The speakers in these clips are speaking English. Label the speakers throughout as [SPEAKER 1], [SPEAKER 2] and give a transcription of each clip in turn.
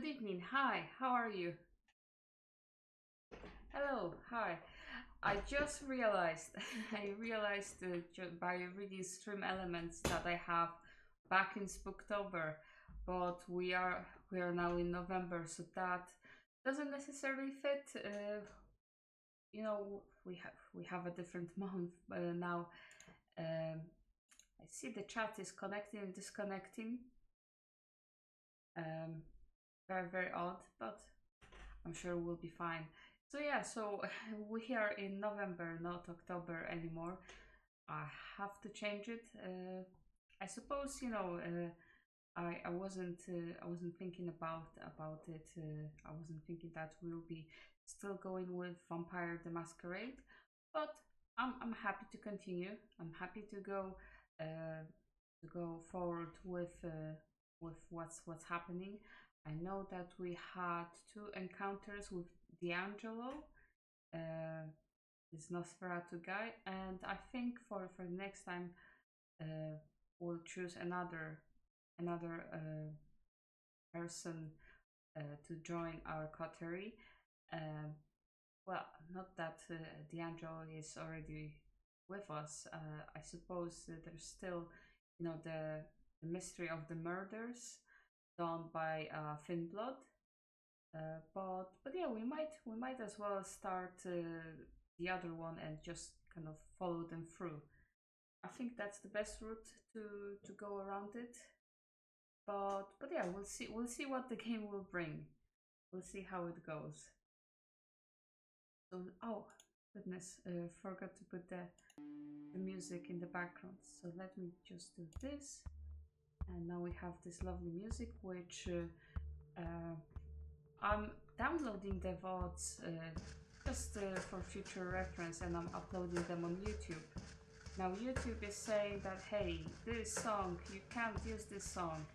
[SPEAKER 1] Good evening. Hi, how are you? Hello, hi. I just realized, I realized by reading stream elements that I have back in Spooktober, but we are now in November, so that doesn't necessarily fit. We have a different month now. Um, I see the chat is connecting and disconnecting. Um, very odd, but I'm sure we'll be fine. So yeah, so we are in November, not October anymore. I have to change it. I suppose I wasn't thinking about it. I wasn't thinking that we'll be still going with Vampire the Masquerade, but I'm happy to continue. I'm happy to go forward with what's happening. I know that we had two encounters with D'Angelo, uh, this Nosferatu guy, and I think for the next time we'll choose another person to join our coterie. Um, well, not that D'Angelo is already with us. I suppose there's still, the mystery of the murders done by Finnblood. But yeah, we might as well start the other one and just kind of follow them through. I think that's the best route to go around it. But yeah, we'll see what the game will bring. We'll see how it goes. So oh goodness, forgot to put the music in the background. So let me just do this, and now we have this lovely music, which I'm downloading the VODs just for future reference, and I'm uploading them on YouTube. Now YouTube is saying that, hey, this song, you can't use this song.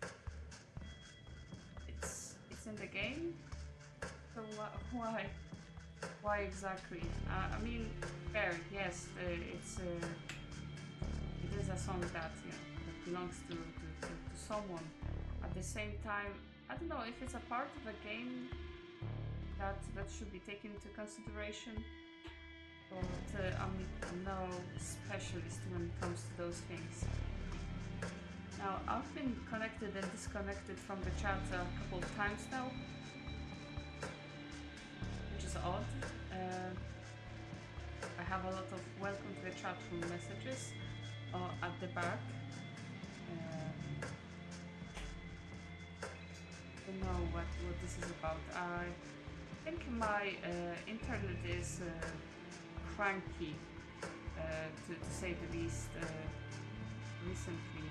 [SPEAKER 1] It's in the game, so why? Why exactly? I mean, fair, yes, it is a song that that belongs to someone. At the same time, I don't know if it's a part of a game that should be taken into consideration. But I'm no specialist when it comes to those things. Now, I've been connected and disconnected from the chat a couple of times now, which is odd. I have a lot of welcome to the chat room messages at the back. I don't know what this is about. I think my internet is cranky, to say the least, recently.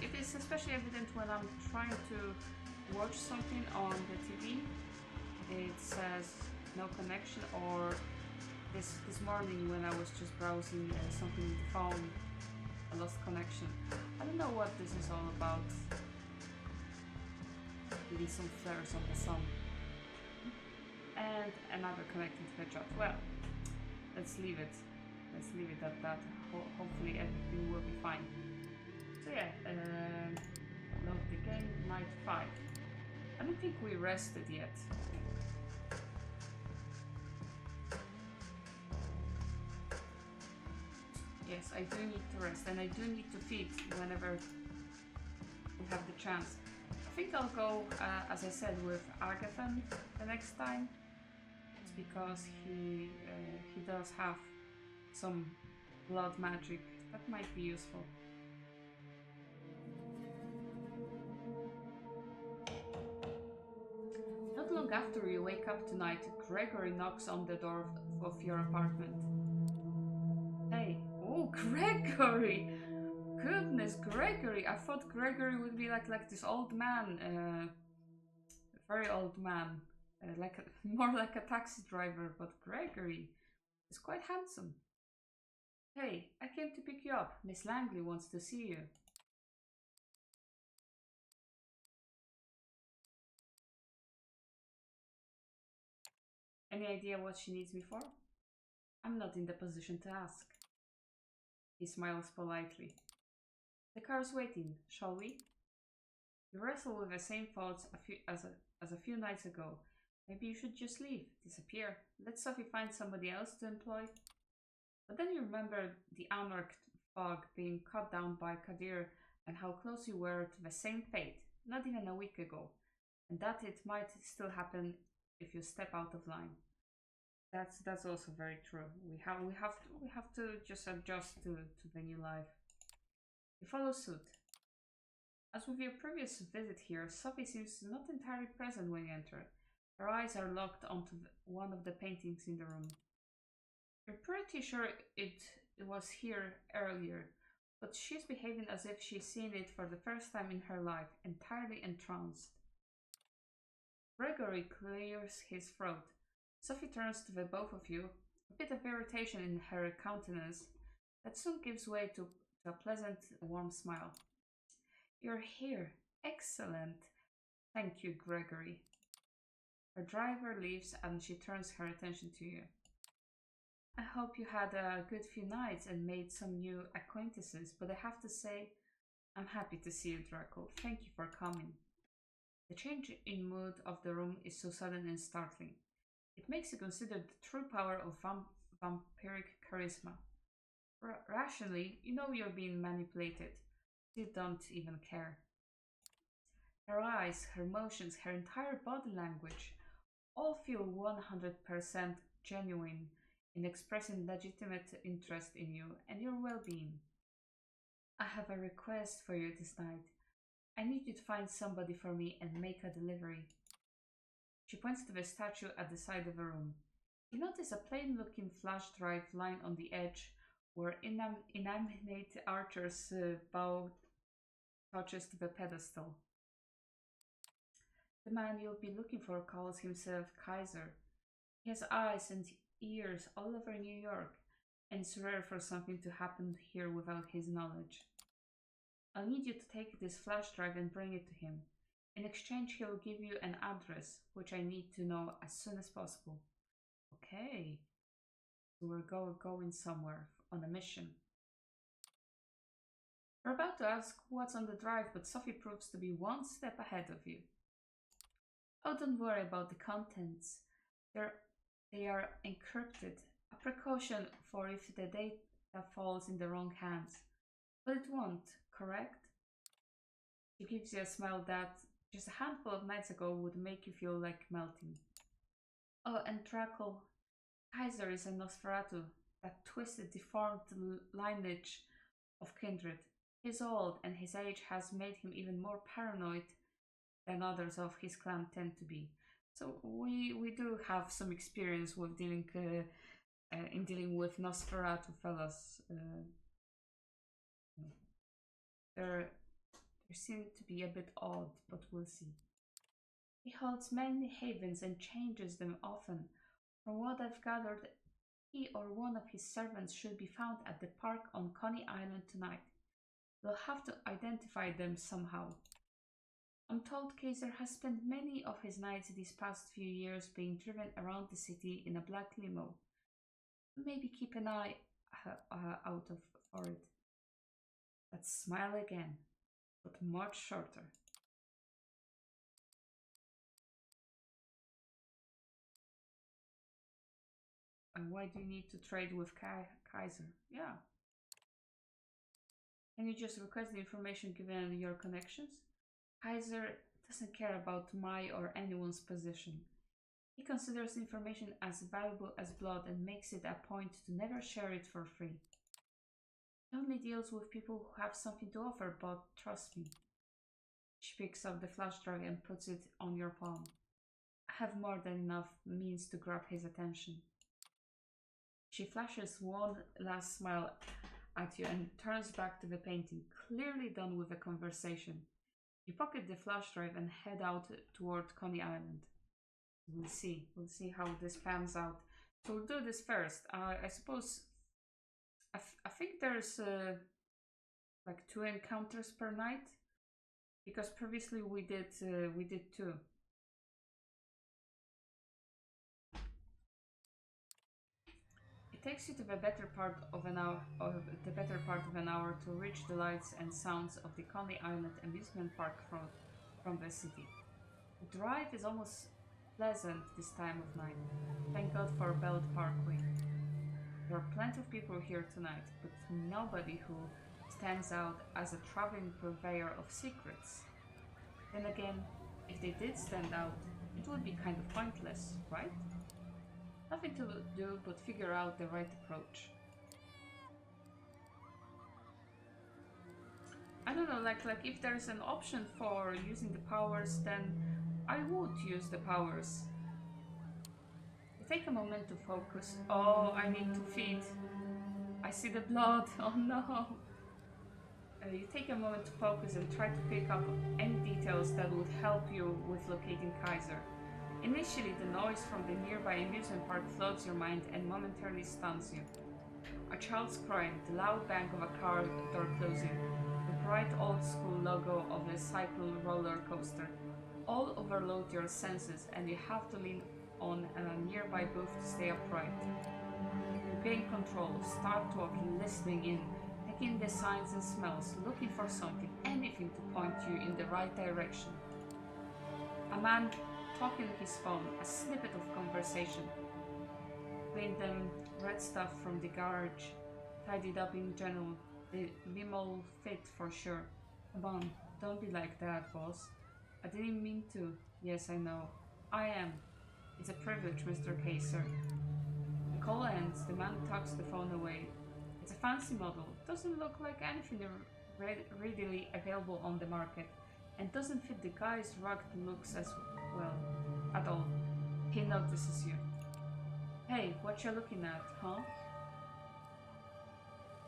[SPEAKER 1] It is especially evident when I'm trying to watch something on the TV. It says no connection, or this morning when I was just browsing something with the phone, I lost connection. I don't know what this is all about. Maybe some flares of the sun. And another connecting to the chat. Well, let's leave it. Let's leave it at that. Hopefully everything will be fine. So yeah, load the game, night 5. I don't think we rested yet. Yes, I do need to rest, and I do need to feed whenever we have the chance. I think I'll go, as I said, with Agathon the next time. It's because he does have some blood magic that might be useful. Not long after you wake up tonight, Gregory knocks on the door of your apartment. Hey, oh, Gregory! Goodness, Gregory! I thought Gregory would be like this old man, very old man, more like a taxi driver. But Gregory is quite handsome. Hey, I came to pick you up. Miss Langley wants to see you. Any idea what she needs me for? I'm not in the position to ask. He smiles politely. The car's waiting, shall we? You wrestle with the same thoughts as a few nights ago. Maybe you should just leave, disappear, let Sophie find somebody else to employ. But then you remember the anarched fog being cut down by Kadir and how close you were to the same fate, not even a week ago, and that it might still happen if you step out of line. That's also very true. We have to just adjust to the new life. You follow suit. As with your previous visit here, Sophie seems not entirely present when you enter. Her eyes are locked onto one of the paintings in the room. You're pretty sure it was here earlier, but she's behaving as if she's seen it for the first time in her life, entirely entranced. Gregory clears his throat. Sophie turns to the both of you, a bit of irritation in her countenance that soon gives way to a pleasant, warm smile. You're here. Excellent. Thank you, Gregory. Her driver leaves and she turns her attention to you. I hope you had a good few nights and made some new acquaintances, but I have to say, I'm happy to see you, Draco. Thank you for coming. The change in mood of the room is so sudden and startling. It makes you consider the true power of vampiric charisma. Rationally, you know you're being manipulated. You don't even care. Her eyes, her motions, her entire body language all feel 100% genuine in expressing legitimate interest in you and your well being. I have a request for you this night. I need you to find somebody for me and make a delivery. She points to the statue at the side of the room. You notice a plain looking flash drive lying on the edge where inanimate Archer's bow touches the pedestal. The man you'll be looking for calls himself Kaiser. He has eyes and ears all over New York, and it's rare for something to happen here without his knowledge. I'll need you to take this flash drive and bring it to him. In exchange, he'll give you an address, which I need to know as soon as possible. Okay, so we're going somewhere on a mission. We're about to ask what's on the drive, but Sophie proves to be one step ahead of you. Oh, don't worry about the contents. They are encrypted, a precaution for if the data falls in the wrong hands. But it won't, correct? She gives you a smile that just a handful of nights ago would make you feel like melting. Oh, and Draco, Kaiser is a Nosferatu, that twisted, deformed lineage of kindred. He's old, and his age has made him even more paranoid than others of his clan tend to be. So we do have some experience with dealing with Nosferatu fellas. They seem to be a bit odd, but we'll see. He holds many havens and changes them often. From what I've gathered, he or one of his servants should be found at the park on Coney Island tonight. We'll have to identify them somehow. I'm told Kaiser has spent many of his nights these past few years being driven around the city in a black limo. Maybe keep an eye out for it. Let's smile again, but much shorter. And why do you need to trade with Kaiser? Yeah. Can you just request the information given your connections? Kaiser doesn't care about my or anyone's position. He considers information as valuable as blood and makes it a point to never share it for free. He only deals with people who have something to offer, but trust me. She picks up the flash drive and puts it on your palm. I have more than enough means to grab his attention. She flashes one last smile at you and turns back to the painting, clearly done with the conversation. You pocket the flash drive and head out toward Coney Island. We'll see. We'll see how this pans out. So we'll do this first. I suppose. I think there's like 2 encounters per night, because previously we did 2. It takes you to the better part of an hour to reach the lights and sounds of the Coney Island Amusement Park Road. from the city. The drive is almost pleasant this time of night. Thank God for Belt Parkway. There are plenty of people here tonight, but nobody who stands out as a traveling purveyor of secrets. Then again, if they did stand out, it would be kind of pointless, right? Nothing to do but figure out the right approach. I don't know, like if there's an option for using the powers, then I would use the powers. You take a moment to focus. Oh, I need to feed. I see the blood. Oh no. You take a moment to focus and try to pick up any details that would help you with locating Kaiser. Initially, the noise from the nearby amusement park floods your mind and momentarily stuns you. A child's crying, the loud bang of a car door closing, the bright old-school logo of a cycle roller coaster, all overload your senses and you have to lean on a nearby booth to stay upright. You gain control, start talking, listening in, taking the signs and smells, looking for something, anything to point you in the right direction. A man talking on his phone, a snippet of conversation. Clean them red stuff from the garage, tidied up in general. The limo fit for sure. Come on, don't be like that, boss. I didn't mean to. Yes, I know. I am. It's a privilege, Mr. Kaiser. The call ends, the man tucks the phone away. It's a fancy model, doesn't look like anything readily available on the market, and doesn't fit the guy's rugged looks as well at all. He notices you. Hey, what you looking at, huh?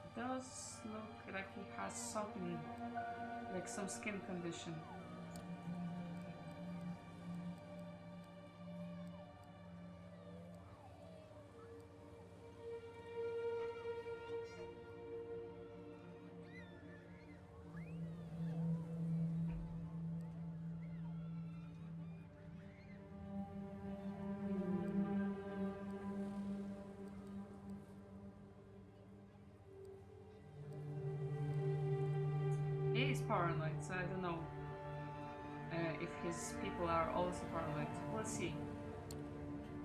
[SPEAKER 1] It does look like he has something, like some skin condition. He is paranoid, so I don't know if his people are also paranoid. We'll see.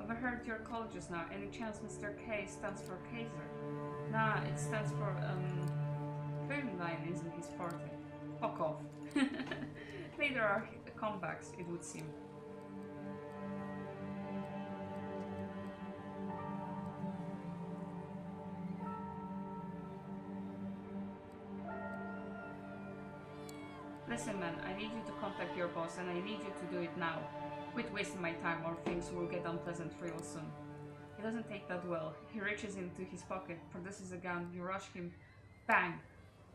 [SPEAKER 1] Overheard your call just now. Any chance Mr. K stands for Kaiser? Nah, it stands for film line isn't his forte. Fuck off. Later are comebacks, it would seem. Listen man, I need you to contact your boss and I need you to do it now. Quit wasting my time or things will get unpleasant real soon. He doesn't take that well. He reaches into his pocket, produces a gun, you rush him. Bang!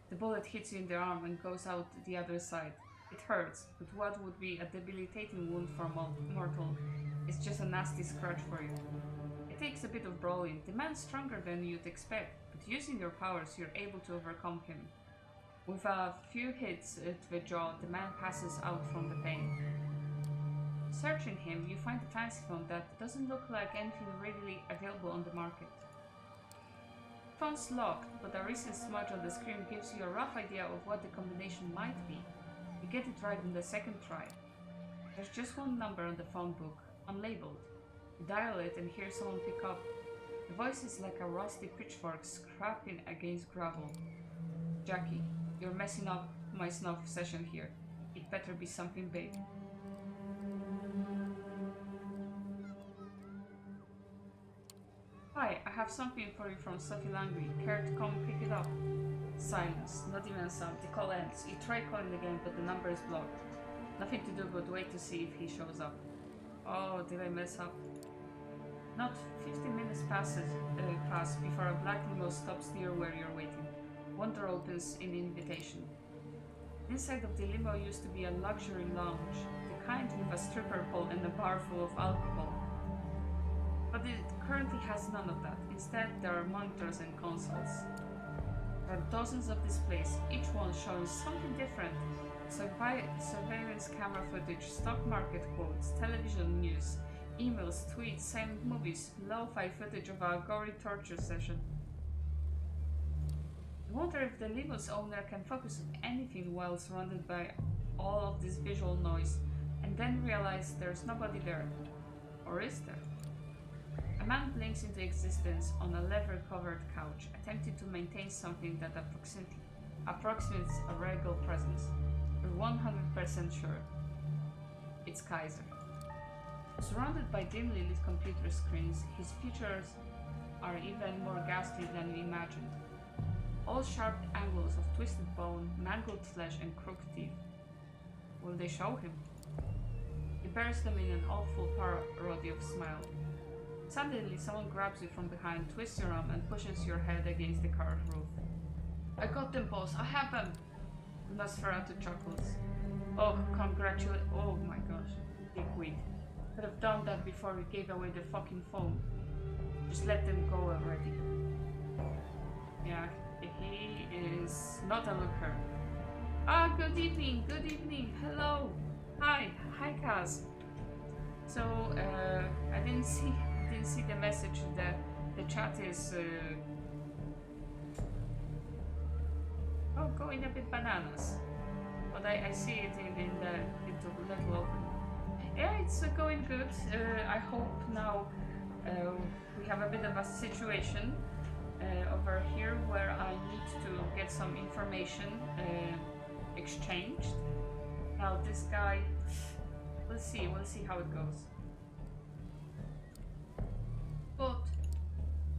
[SPEAKER 1] The bullet hits you in the arm and goes out the other side. It hurts, but what would be a debilitating wound for a mortal is just a nasty scratch for you. It takes a bit of brawling. The man's stronger than you'd expect, but using your powers you're able to overcome him. With a few hits to the jaw, the man passes out from the pain. Searching him, you find a fancy phone that doesn't look like anything readily available on the market. The phone's locked, but a recent smudge on the screen gives you a rough idea of what the combination might be. You get it right on the second try. There's just one number on the phone book, unlabeled. You dial it and hear someone pick up. The voice is like a rusty pitchfork scraping against gravel. Jackie. You're messing up my snuff session here. It better be something big. Hi, I have something for you from Sophie Langley. Care to come pick it up? Silence. Not even a sound. The call ends. You try calling again, but the number is blocked. Nothing to do but wait to see if he shows up. Oh, did I mess up? Not 15 minutes pass before a black limo stops near where you're waiting. One door opens in the invitation. Inside of the limo used to be a luxury lounge, the kind with a stripper pole and a bar full of alcohol. But it currently has none of that. Instead, there are monitors and consoles. There are dozens of displays, each one showing something different. Surveillance camera footage, stock market quotes, television news, emails, tweets, silent movies, lo-fi footage of a gory torture session. I wonder if the limo's owner can focus on anything while surrounded by all of this visual noise and then realize there's nobody there. Or is there? A man blinks into existence on a leather-covered couch, attempting to maintain something that approximates a regal presence. You're 100% sure. It's Kaiser. Surrounded by dimly lit computer screens, his features are even more ghastly than we imagined. All sharp angles of twisted bone, mangled flesh, and crooked teeth. Will they show him? He bears them in an awful parody of smile. Suddenly, someone grabs you from behind, twists your arm, and pushes your head against the car roof. I got them, boss. I have them! Nosferatu chuckles. Oh, congratulations. Oh my gosh. Dickweed. Could have done that before we gave away the fucking phone. Just let them go already. Yeah, he is not a looker. Ah, good evening, hello. Hi, Kaz. So, I didn't see the message that the chat is going a bit bananas. But I see it in the little open. Yeah, it's going good. I hope now we have a bit of a situation over here where I need to get some information exchanged. Now this guy, we'll see how it goes. But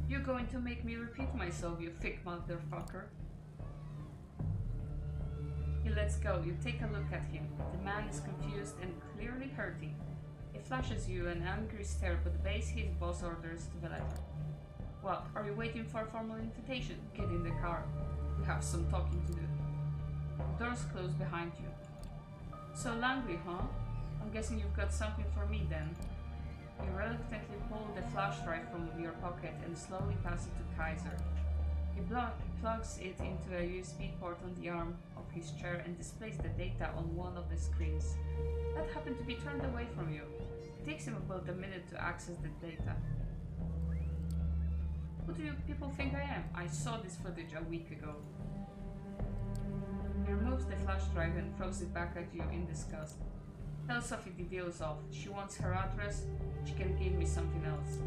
[SPEAKER 1] you're going to make me repeat myself, you thick motherfucker. He lets go. You take a look at him. The man is confused and clearly hurting. He flashes you an angry stare, but obeys his boss orders to the letter. What? Are you waiting for a formal invitation? Get in the car. We have some talking to do. Doors close behind you. So Langley, huh? I'm guessing you've got something for me then. You reluctantly pull the flash drive from your pocket and slowly pass it to Kaiser. He plugs it into a USB port on the arm of his chair and displays the data on one of the screens that happened to be turned away from you. It takes him about a minute to access the data. Who do you people think I am? I saw this footage a week ago. He removes the flash drive and throws it back at you in disgust. Tell Sophie the deal's off. She wants her address. She can give me something else.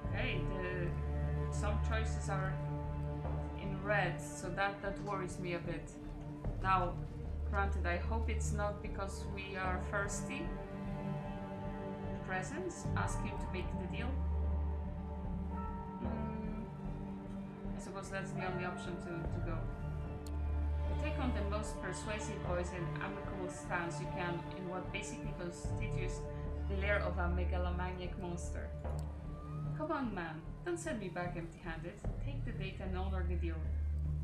[SPEAKER 1] Okay, some choices are in red, so that worries me a bit. Now, granted, I hope it's not because we are thirsty. Presents? Ask him to make the deal? I suppose that's the only option to go. You take on the most persuasive voice and amicable stance you can in what basically constitutes the lair of a megalomaniac monster. Come on, man. Don't send me back empty-handed. Take the data and honor the deal.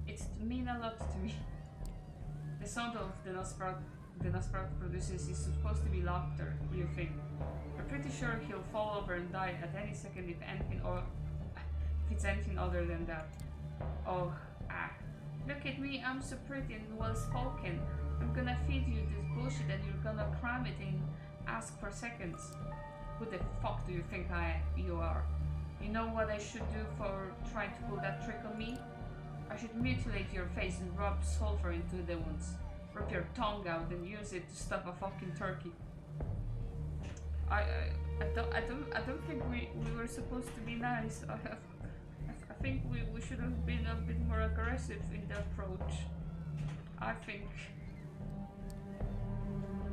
[SPEAKER 1] It means a lot to me. The sound of the Nosferatu produces is supposed to be laughter, you think. You're pretty sure he'll fall over and die at any second if it's anything other than that. Oh, look at me, I'm so pretty and well-spoken. I'm gonna feed you this bullshit and you're gonna cram it and ask for seconds. Who the fuck do you think you are? You know what I should do for trying to pull that trick on me? I should mutilate your face and rub sulfur into the wounds. Rip your tongue out and use it to stuff a fucking turkey. I don't think we were supposed to be nice. I think we should have been a bit more aggressive in the approach. I think.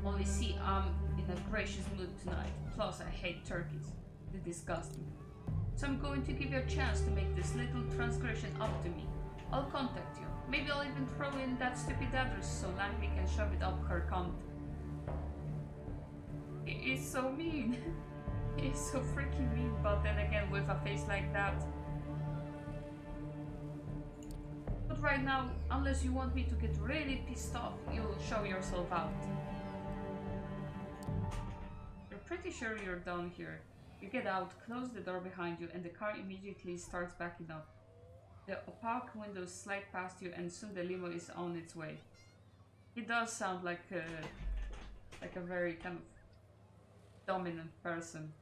[SPEAKER 1] Only see, I'm in a gracious mood tonight. Plus, I hate turkeys. They disgust me. So I'm going to give you a chance to make this little transgression up to me. I'll contact you. Maybe I'll even throw in that stupid address so Langley can shove it up her cunt. He is so mean. He is so freaking mean, but then again, with a face like that. But right now, unless you want me to get really pissed off, you'll show yourself out. You're pretty sure you're done here. You get out, close the door behind you, and the car immediately starts backing up. The opaque windows slide past you, and soon the limo is on its way. He does sound like a very kind of dominant person.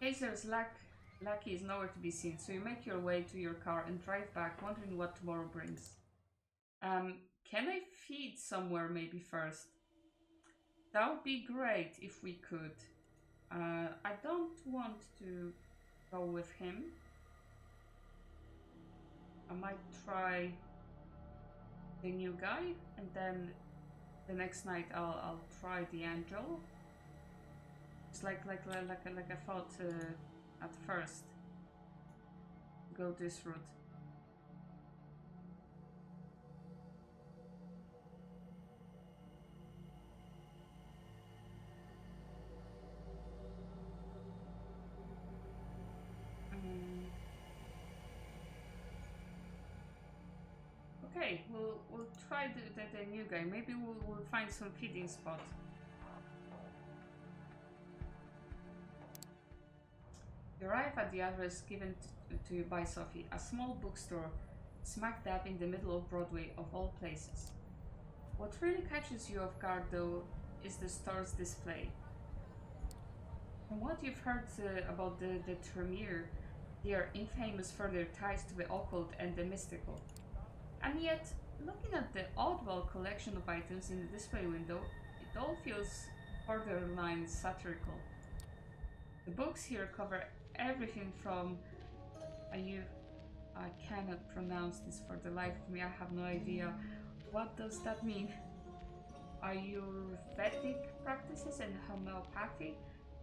[SPEAKER 1] Kaiser's lackey is nowhere to be seen, so you make your way to your car and drive back, wondering what tomorrow brings. Can I feed somewhere maybe first? That would be great if we could. I don't want to go with him. I might try the new guy, and then the next night I'll try the angel. It's like I thought at first. Go this route. Okay, we'll try the new guy. Maybe we'll find some feeding spot. You arrive at the address given to you by Sophie, a small bookstore smack dab in the middle of Broadway, of all places. What really catches you off guard, though, is the store's display. From what you've heard about the Tremere, they are infamous for their ties to the occult and the mystical. And yet, looking at the oddball collection of items in the display window, it all feels borderline satirical. The books here cover everything from I cannot pronounce this for the life of me, I have no idea. What does that mean? Ayurvedic practices and homeopathy,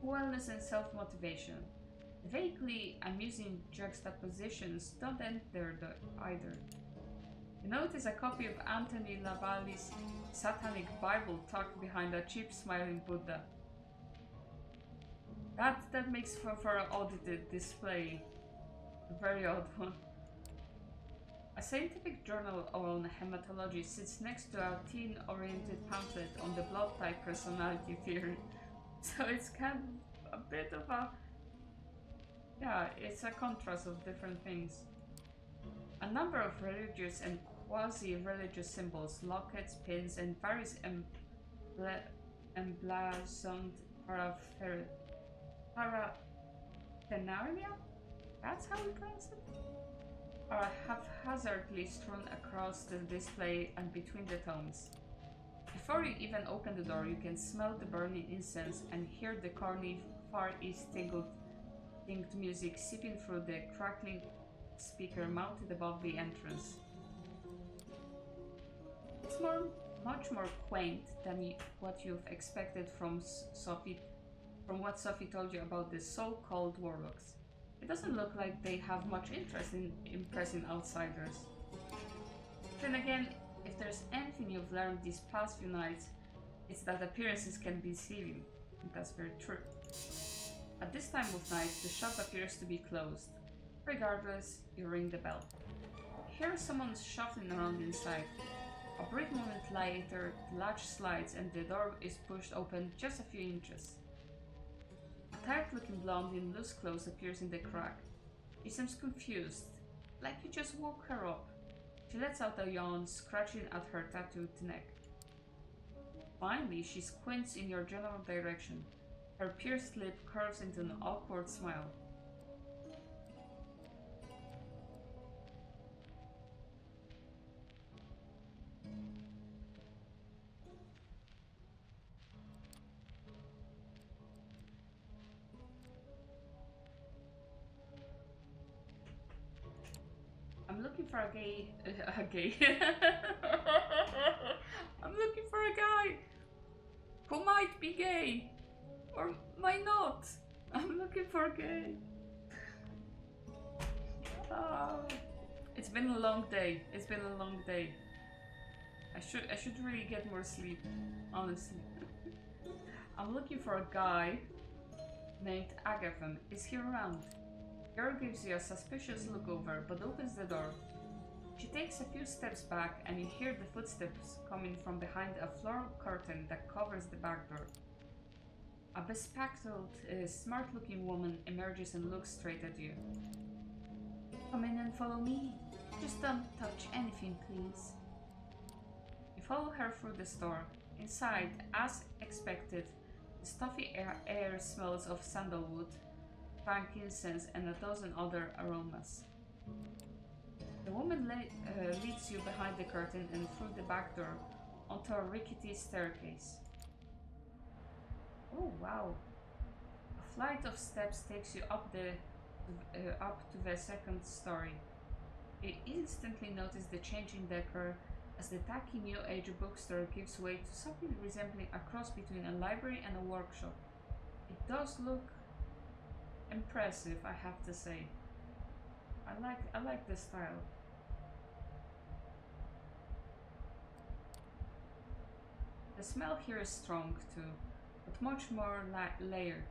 [SPEAKER 1] wellness and self-motivation. Vaguely amusing juxtapositions don't end there either. You notice a copy of Anthony Lavalle's Satanic Bible tucked behind a cheap smiling Buddha. That makes for an audited display. A very odd one. A scientific journal on hematology sits next to a teen-oriented pamphlet on the blood type personality theory. So it's kind of a bit of a... yeah, it's a contrast of different things. A number of religious and quasi-religious symbols, lockets, pins, and various emblazoned paraphernalia? That's how we pronounce it? Are haphazardly strewn across the display and between the tomes. Before you even open the door, you can smell the burning incense and hear the corny Far East tinged music seeping through the crackling speaker mounted above the entrance. It's much more quaint than what you've expected from what Sophie told you about the so-called warlocks. It doesn't look like they have much interest in impressing outsiders. Then again, if there's anything you've learned these past few nights, it's that appearances can be deceiving. And that's very true. At this time of night, the shop appears to be closed. Regardless, you ring the bell. Here someone shuffling around inside. A brief moment later, the latch slides and the door is pushed open just a few inches. A tired-looking blonde in loose clothes appears in the crack. She seems confused, like you just woke her up. She lets out a yawn, scratching at her tattooed neck. Finally, she squints in your general direction. Her pierced lip curves into an awkward smile. I'm looking for a gay... a gay... I'm looking for a guy who might be gay. Or might not. I'm looking for a gay. It's been a long day. It's been a long day. I should really get more sleep, honestly. I'm looking for a guy named Agathon. Is he around? Girl gives you a suspicious look over, but opens the door. She takes a few steps back, and you hear the footsteps coming from behind a floral curtain that covers the back door. A bespectacled, smart-looking woman emerges and looks straight at you. Come in and follow me. Just don't touch anything, please. You follow her through the store. Inside, as expected, the stuffy air smells of sandalwood, frankincense, and a dozen other aromas. The woman leads you behind the curtain and through the back door onto a rickety staircase. Oh wow! A flight of steps takes you up to the second story. You instantly notice the change in decor as the tacky new age bookstore gives way to something resembling a cross between a library and a workshop. It does look impressive, I have to say. I like the style. The smell here is strong too, but much more layered.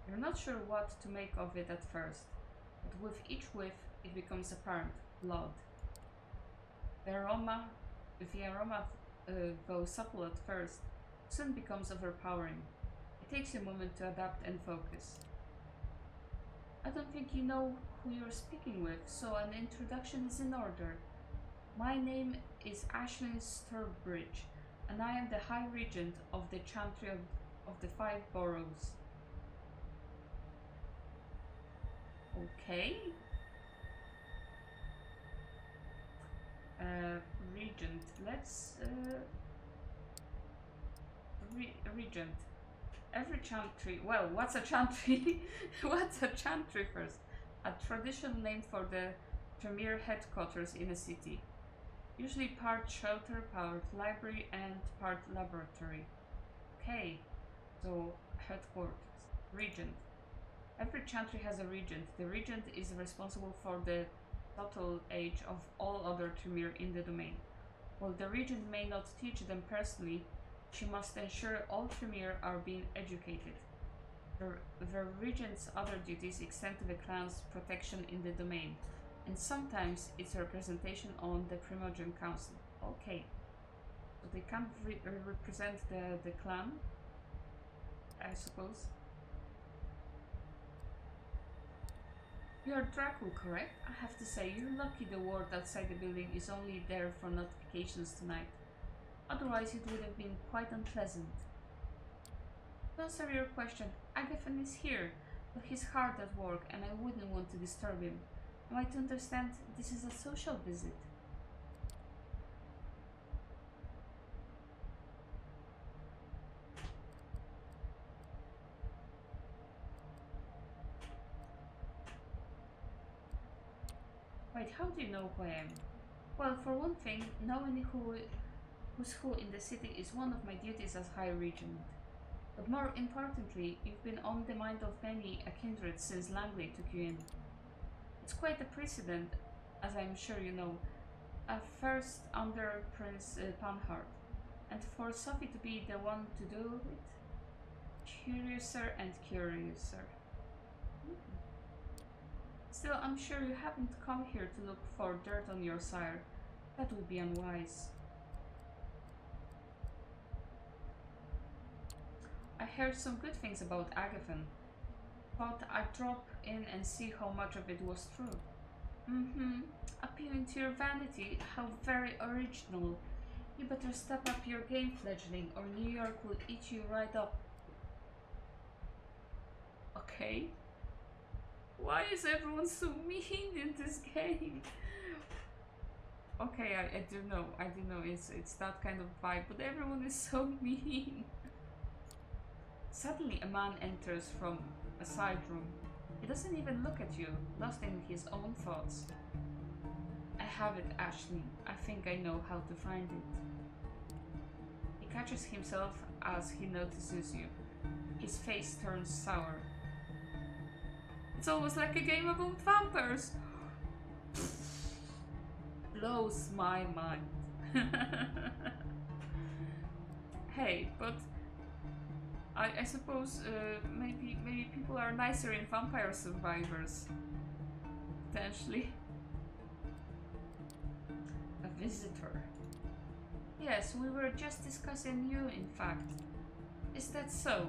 [SPEAKER 1] You're not sure what to make of it at first, but with each whiff, it becomes apparent. Blood. The aroma, though subtle at first, soon becomes overpowering. It takes a moment to adapt and focus. I don't think you know who you're speaking with, so an introduction is in order. My name is Ashlyn Sturbridge, and I am the High Regent of the Chantry of the Five Boroughs. Okay. Regent. Let's Regent. Every chantry. Well, what's a chantry? What's a chantry first? A traditional name for the premier headquarters in a city. Usually part shelter, part library, and part laboratory. Okay, so headquarters. Regent. Every chantry has a regent. The regent is responsible for the total age of all other Tremere in the domain. While the regent may not teach them personally, she must ensure all Tremere are being educated. The regent's other duties extend to the clan's protection in the domain, and sometimes its representation on the Primogen Council. Okay, so they can't represent the clan, I suppose. You're Dracul, correct? I have to say, you're lucky the ward outside the building is only there for notifications tonight. Otherwise, it would have been quite unpleasant. To answer your question, Agathon is here, but he's hard at work and I wouldn't want to disturb him. Am I to understand this is a social visit? Wait, how do you know who I am? Well, for one thing, knowing who's who in the city is one of my duties as High Regent. But more importantly, you've been on the mind of many a kindred since Langley took you in. It's quite a precedent, as I'm sure you know, first under Prince Panhard, and for Sophie to be the one to do it, curiouser and curiouser. Still, I'm sure you haven't come here to look for dirt on your sire. That would be unwise. I heard some good things about Agathon. Thought I'd drop in and see how much of it was true. Appealing to your vanity, how very original. You better step up your game, fledgling, or New York will eat you right up. Okay. Why is everyone so mean in this game? Okay, I do know, it's that kind of vibe, but everyone is so mean. Suddenly a man enters from a side room. He doesn't even look at you, lost in his own thoughts. I have it, Ashley. I think I know how to find it. He catches himself as he notices you. His face turns sour. It's almost like a game about vampires. Blows my mind. Hey, but I suppose maybe people are nicer in Vampire Survivors. Potentially. A visitor. Yes, we were just discussing you, in fact. Is that so?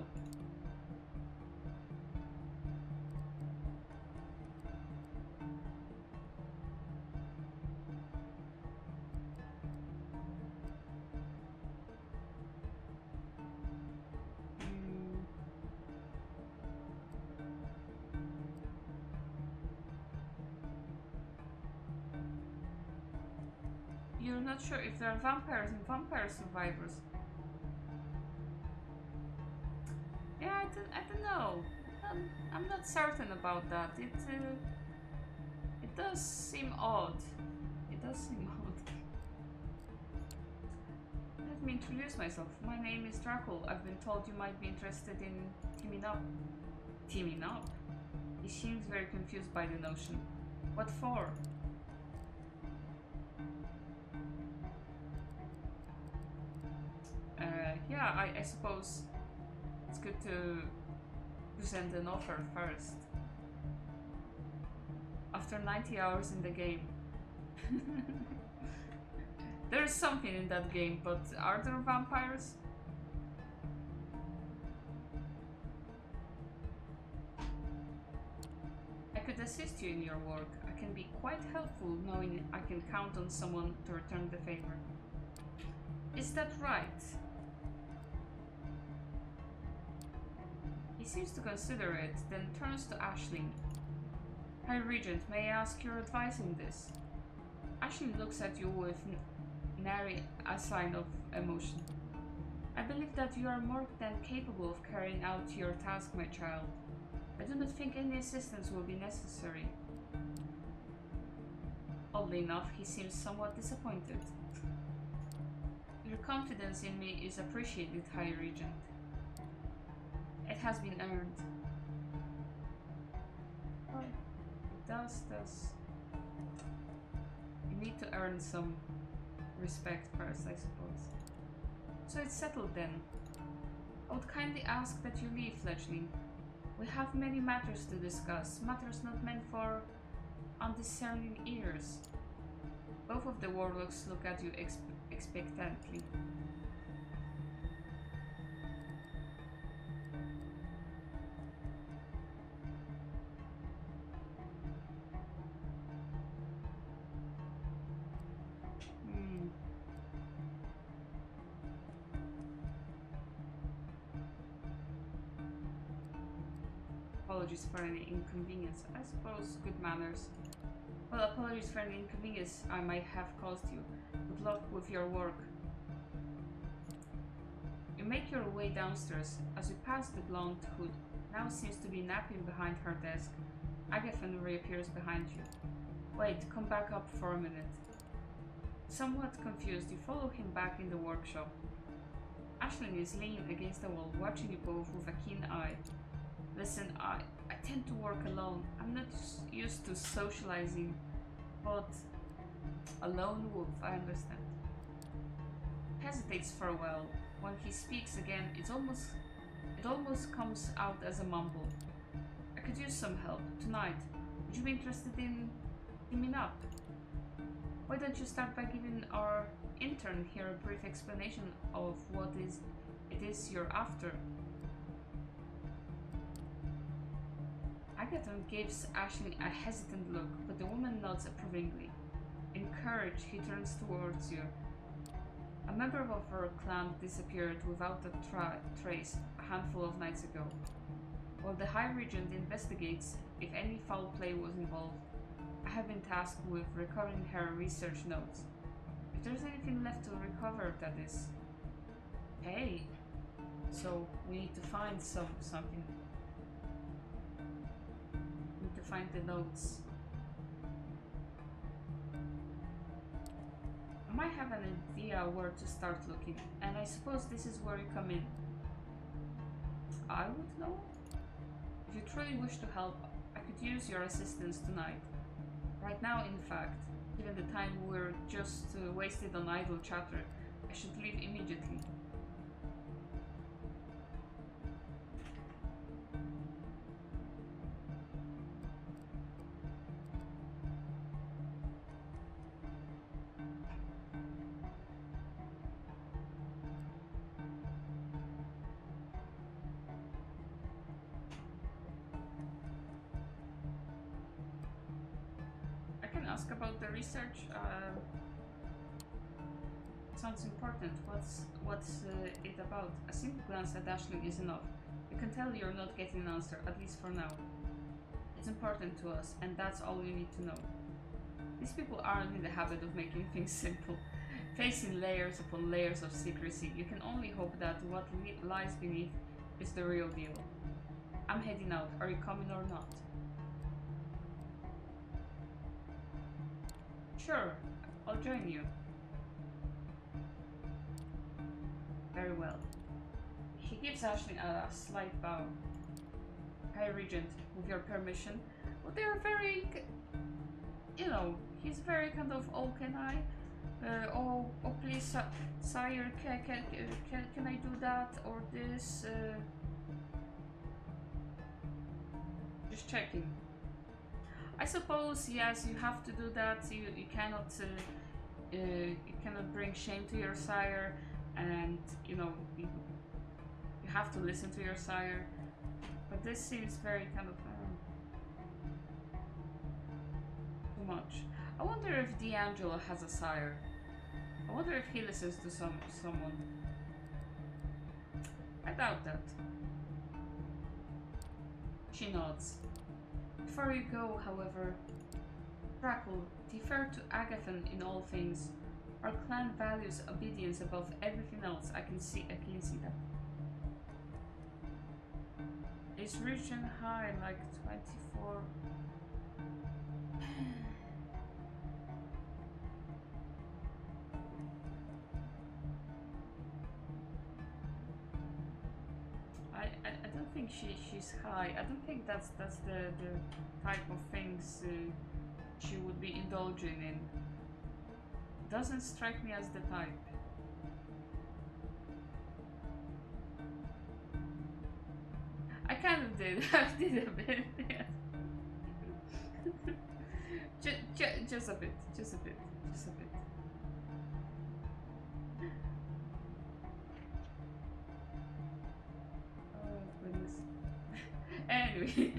[SPEAKER 1] not sure if there are vampires and vampire survivors. Yeah, I don't know. I'm not certain about that. It does seem odd. It does seem odd. Let me introduce myself. My name is Dracul. I've been told you might be interested in teaming up. Teaming up? He seems very confused by the notion. What for? Yeah, I suppose it's good to present an offer first. After 90 hours in the game. There is something in that game, but are there vampires? I could assist you in your work. I can be quite helpful knowing I can count on someone to return the favor. Is that right? He seems to consider it, then turns to Aisling. High Regent, may I ask your advice in this? Aisling looks at you with nary a sign of emotion. I believe that you are more than capable of carrying out your task, my child. I do not think any assistance will be necessary. Oddly enough, he seems somewhat disappointed. Your confidence in me is appreciated, High Regent. It has been earned. Well, it does. You need to earn some respect first, I suppose. So it's settled then. I would kindly ask that you leave, fledgling. We have many matters to discuss, matters not meant for undiscerning ears. Both of the warlocks look at you expectantly. Apologies for any inconvenience. I suppose good manners. Well, apologies for any inconvenience I might have caused you. Good luck with your work. You make your way downstairs. As you pass the blonde who now seems to be napping behind her desk, Agathan reappears behind you. Wait, come back up for a minute. Somewhat confused, you follow him back in the workshop. Aisling is leaning against the wall, watching you both with a keen eye. Listen, I tend to work alone. I'm not used to socializing, but a lone wolf, I understand. Hesitates for a while. When he speaks again, it almost comes out as a mumble. I could use some help tonight. Would you be interested in teaming up? Why don't you start by giving our intern here a brief explanation of what it is you're after? Agatha gives Aisling a hesitant look, but the woman nods approvingly. Encouraged, he turns towards you. A member of our clan disappeared without a trace a handful of nights ago. While the High Regent investigates if any foul play was involved, I have been tasked with recovering her research notes. If there's anything left to recover, that is. Hey! So, we need to find something. Find the notes. I might have an idea where to start looking, and I suppose this is where you come in. I would know. If you truly wish to help, I could use your assistance tonight. Right now, in fact, given the time we're just wasted on idle chatter, I should leave immediately. Ask about the research. Sounds important. What's it about? A simple glance at Aisling is enough. You can tell you're not getting an answer, at least for now. It's important to us, and that's all you need to know. These people aren't in the habit of making things simple. Facing layers upon layers of secrecy, you can only hope that what lies beneath is the real deal. I'm heading out. Are you coming or not? Sure, I'll join you. Very well. He gives Ashley a slight bow. High Regent, with your permission. Well, they're very, you know, he's very kind of, oh, can I? Oh, please, sire, can I do that or this? Just checking. I suppose, yes, you have to do that. You cannot bring shame to your sire, and you know you have to listen to your sire. But this seems very kind of too much. I wonder if D'Angelo has a sire. I wonder if he listens to someone. I doubt that. She nods. Before you go, however, Drackle, defer to Agathon in all things. Our clan values obedience above everything else. I can see that. Is region high like 24? I don't think she's high. I don't think that's the type of things she would be indulging in. Doesn't strike me as the type. I kind of did. I did a bit. Yeah. Just a bit. Just a bit. Just a bit. Oh goodness. Anyway.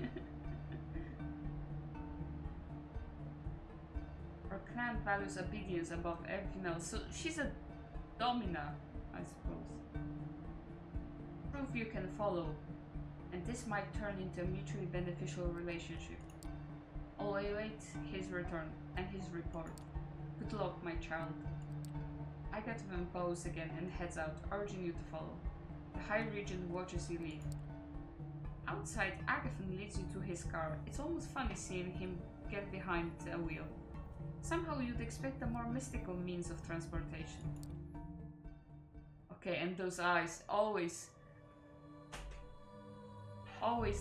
[SPEAKER 1] Our clan values obedience above everything else. So she's a domina, I suppose. Prove you can follow. And this might turn into a mutually beneficial relationship. I'll await his return and his report. Good luck, my child. Agathon bows again and heads out, urging you to follow. The High Regent watches you leave. Outside, Agathon leads you to his car. It's almost funny seeing him get behind a wheel. Somehow you'd expect a more mystical means of transportation. Okay, and those eyes, always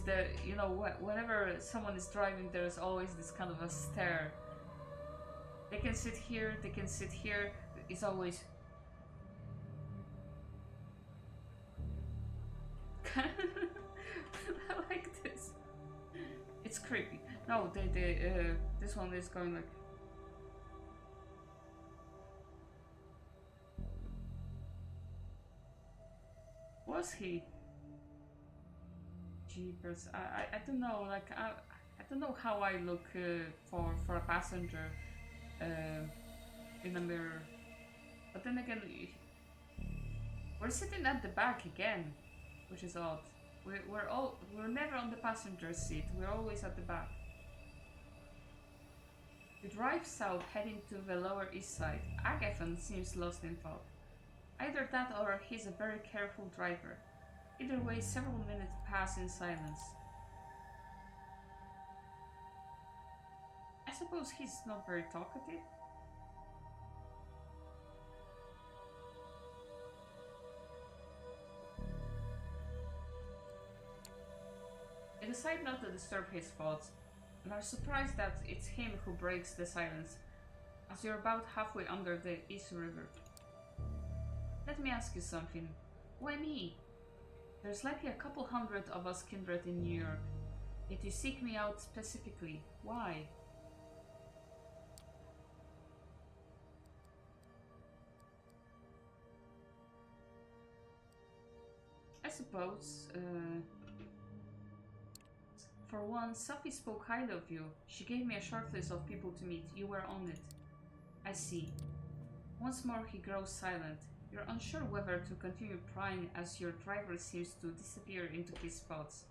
[SPEAKER 1] the, you know, whenever someone is driving, there's always this kind of a stare. They can sit here, they can sit here. It's always I like this. It's creepy. No, this one is going like. Was he? Jeepers, I don't know, like, I don't know how I look for a passenger in a mirror. But then again, we're sitting at the back again, which is odd. We're never on the passenger seat, we're always at the back. We drive south, heading to the lower east side. Agathon seems lost in thought. Either that or he's a very careful driver. Either way, several minutes pass in silence. I suppose he's not very talkative. I decide not to disturb his thoughts, and are surprised that it's him who breaks the silence, as you're about halfway under the East River. Let me ask you something. Why me? There's likely a couple hundred of us kindred in New York, yet you seek me out specifically. Why? I suppose, for one, Sophie spoke highly of you. She gave me a short list of people to meet. You were on it. I see. Once more he grows silent. You're unsure whether to continue prying as your driver seems to disappear into his thoughts.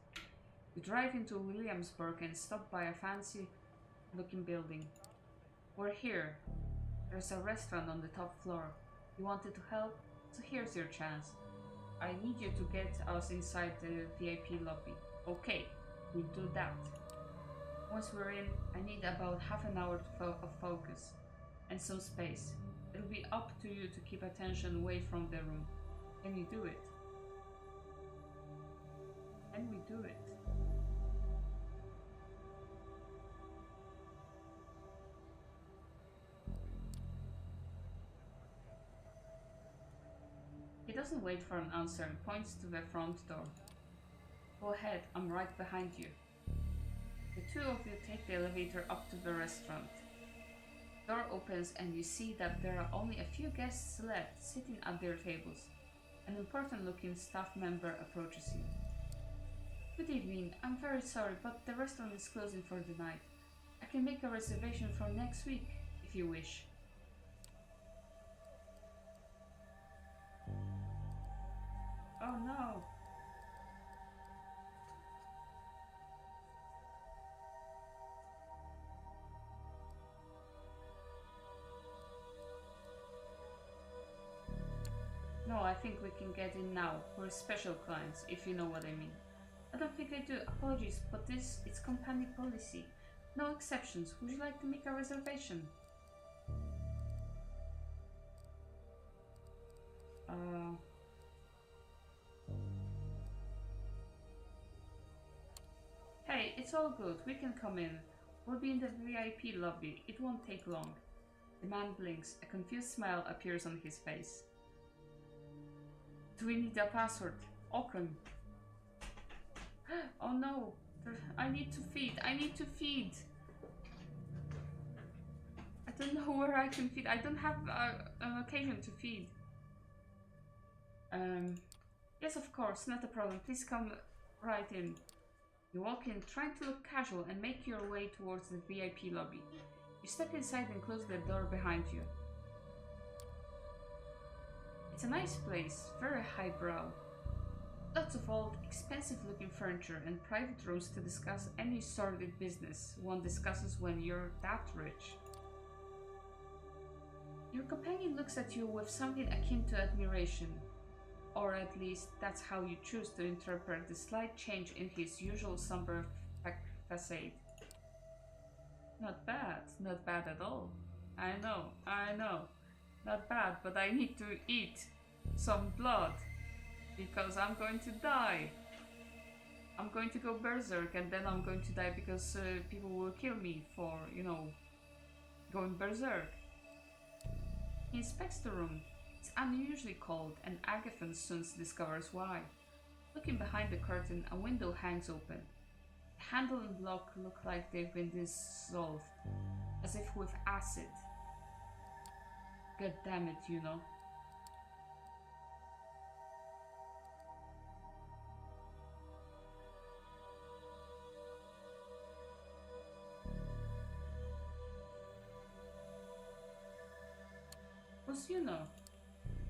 [SPEAKER 1] You drive into Williamsburg and stop by a fancy-looking building. We're here. There's a restaurant on the top floor. You wanted to help, so here's your chance. I need you to get us inside the VIP lobby. Okay, we'll do that. Once we're in, I need about half an hour of focus and some space. It'll be up to you to keep attention away from the room. Can you do it? Can we do it? He doesn't wait for an answer and points to the front door. Go ahead, I'm right behind you. The two of you take the elevator up to the restaurant. Door opens and you see that there are only a few guests left sitting at their tables. An important-looking staff member approaches you. Good evening, I'm very sorry, but the restaurant is closing for the night. I can make a reservation for next week, if you wish. Oh no! No, I think we can get in now. We're special clients, if you know what I mean. I don't think I do. Apologies, but it's company policy. No exceptions. Would you like to make a reservation? Hey, it's all good. We can come in. We'll be in the VIP lobby. It won't take long. The man blinks. A confused smile appears on his face. Do we need a password? Open. Oh no. I need to feed. I need to feed. I don't know where I can feed. I don't have an occasion to feed. Yes, of course. Not a problem. Please come right in. You walk in, trying to look casual, and make your way towards the VIP lobby. You step inside and close the door behind you. It's a nice place, very highbrow. Lots of old, expensive-looking furniture and private rooms to discuss any sordid business one discusses when you're that rich. Your companion looks at you with something akin to admiration. Or at least that's how you choose to interpret the slight change in his usual somber facade. Not bad at all. I know. Not bad, but I need to eat some blood because I'm going to die. I'm going to go berserk and then I'm going to die because people will kill me for, going berserk. He inspects the room. It's unusually cold, and Agathon soon discovers why. Looking behind the curtain, a window hangs open. The handle and lock look like they've been dissolved, as if with acid. God damn it,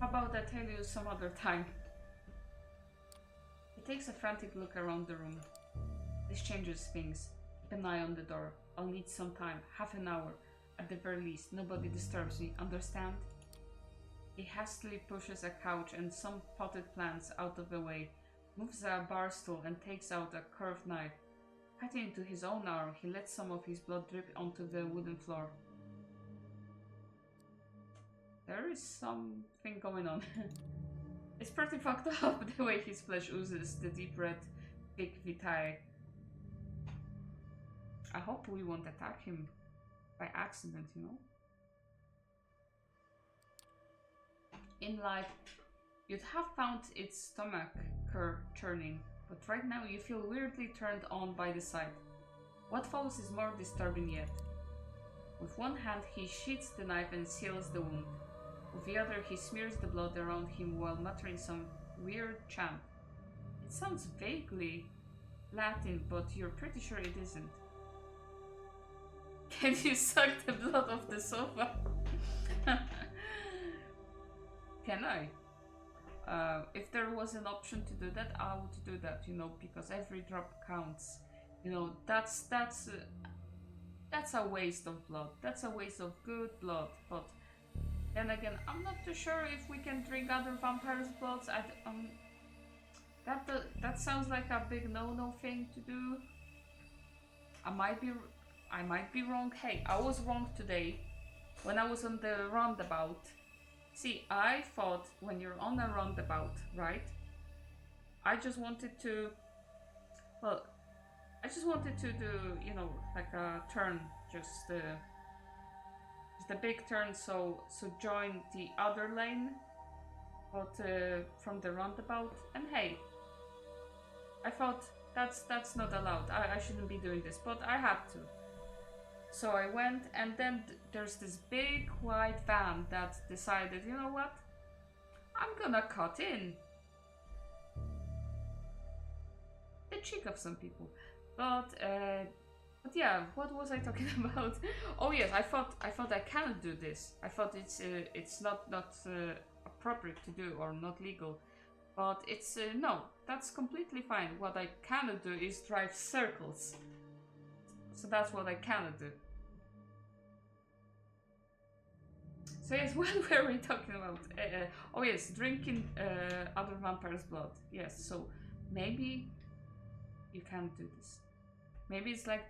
[SPEAKER 1] How about I tell you some other time? He takes a frantic look around the room. This changes things. Keep an eye on the door. I'll need some time, half an hour. At the very least, nobody disturbs me, understand? He hastily pushes a couch and some potted plants out of the way, moves a bar stool and takes out a curved knife. Cutting into his own arm, he lets some of his blood drip onto the wooden floor. There is something going on. It's pretty fucked up the way his flesh oozes the deep red thick vitae. I hope we won't attack him by accident, In life, you'd have found its stomach churning, but right now you feel weirdly turned on by the sight. What follows is more disturbing yet. With one hand, he sheathes the knife and seals the wound. With the other, he smears the blood around him while muttering some weird chant. It sounds vaguely Latin, but you're pretty sure it isn't. Can you suck the blood off the sofa? Can I? If there was an option to do that, I would do that, because every drop counts. That's a waste of blood. That's a waste of good blood, but Then again, I'm not too sure if we can drink other vampires' bloods. That sounds like a big no-no thing to do. I might be I might be wrong. Hey, I was wrong today when I was on the roundabout. See, I thought when you're on a roundabout, right? I just wanted to, well, I just wanted to do, like a turn, just a big turn, so join the other lane, but from the roundabout. And hey, I thought that's not allowed. I shouldn't be doing this, but I had to. So I went, and then there's this big white van that decided, you know what? I'm gonna cut in. The cheek of some people, but yeah, what was I talking about? Oh yes, I thought I cannot do this. I thought it's not appropriate to do or not legal, but it's no, that's completely fine. What I cannot do is drive circles. So that's what I cannot do. So yes, what were we talking about? Oh yes, drinking other vampire's blood. Yes, so maybe you can't do this. Maybe it's like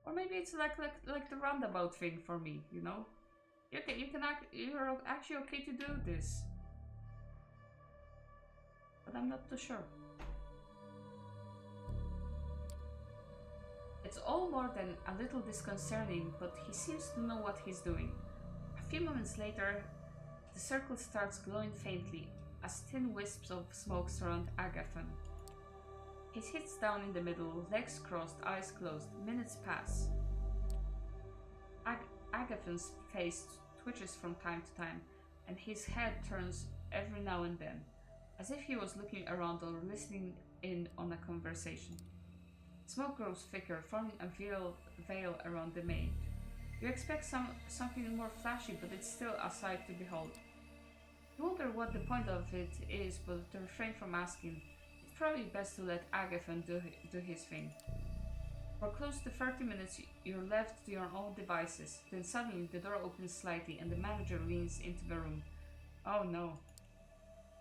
[SPEAKER 1] or maybe it's like the roundabout thing for me. You're actually okay to do this, but I'm not too sure. It's all more than a little disconcerting, but he seems to know what he's doing. A few moments later, the circle starts glowing faintly as thin wisps of smoke surround Agathon. He sits down in the middle, legs crossed, eyes closed. Minutes pass. Agathon's face twitches from time to time, and his head turns every now and then, as if he was looking around or listening in on a conversation. Smoke grows thicker, forming a veil around the main. You expect something more flashy, but it's still a sight to behold. You wonder what the point of it is, but to refrain from asking. It's probably best to let Agathon do his thing. For close to 30 minutes, you're left to your own devices. Then suddenly, the door opens slightly and the manager leans into the room. Oh no.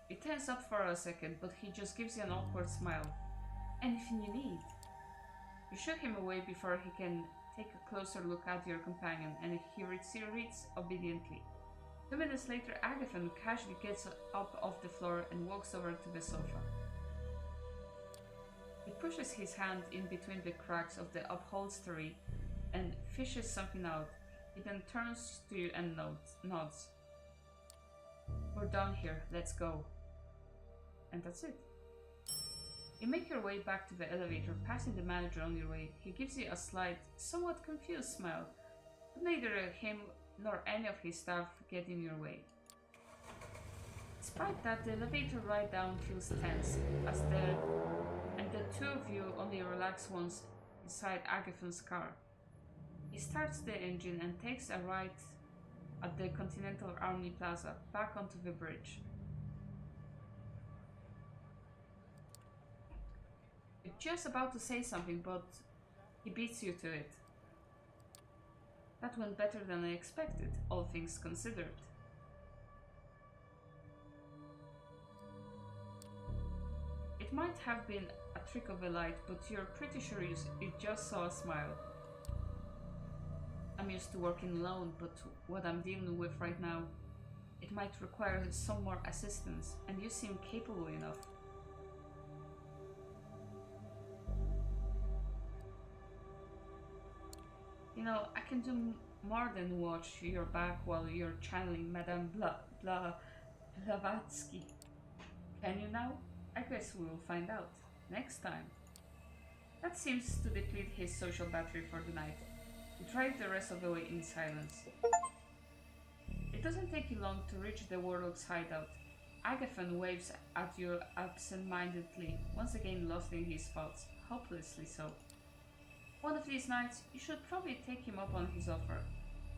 [SPEAKER 1] You tense up for a second, but he just gives you an awkward smile. Anything you need. You shoo him away before he can take a closer look at your companion, and he retreats obediently. 2 minutes later, Agathon casually gets up off the floor and walks over to the sofa. He pushes his hand in between the cracks of the upholstery and fishes something out. He then turns to you and nods. We're done here, let's go. And that's it. You make your way back to the elevator, passing the manager on your way. He gives you a slight, somewhat confused smile, but neither him nor any of his staff get in your way. Despite that, the elevator ride down feels tense, and the two of you only relax once inside Agathon's car. He starts the engine and takes a right at the Continental Army Plaza, back onto the bridge. You're just about to say something, but he beats you to it. That went better than I expected, all things considered. It might have been a trick of the light, but you're pretty sure you just saw a smile. I'm used to working alone, but what I'm dealing with right now, it might require some more assistance, and you seem capable enough. I can do more than watch your back while you're channeling Madame Blavatsky. Can you now? I guess we'll find out. Next time. That seems to deplete his social battery for the night. You drive the rest of the way in silence. It doesn't take you long to reach the warlock's hideout. Agathon waves at you absent-mindedly, once again lost in his thoughts, hopelessly so. One of these nights, you should probably take him up on his offer.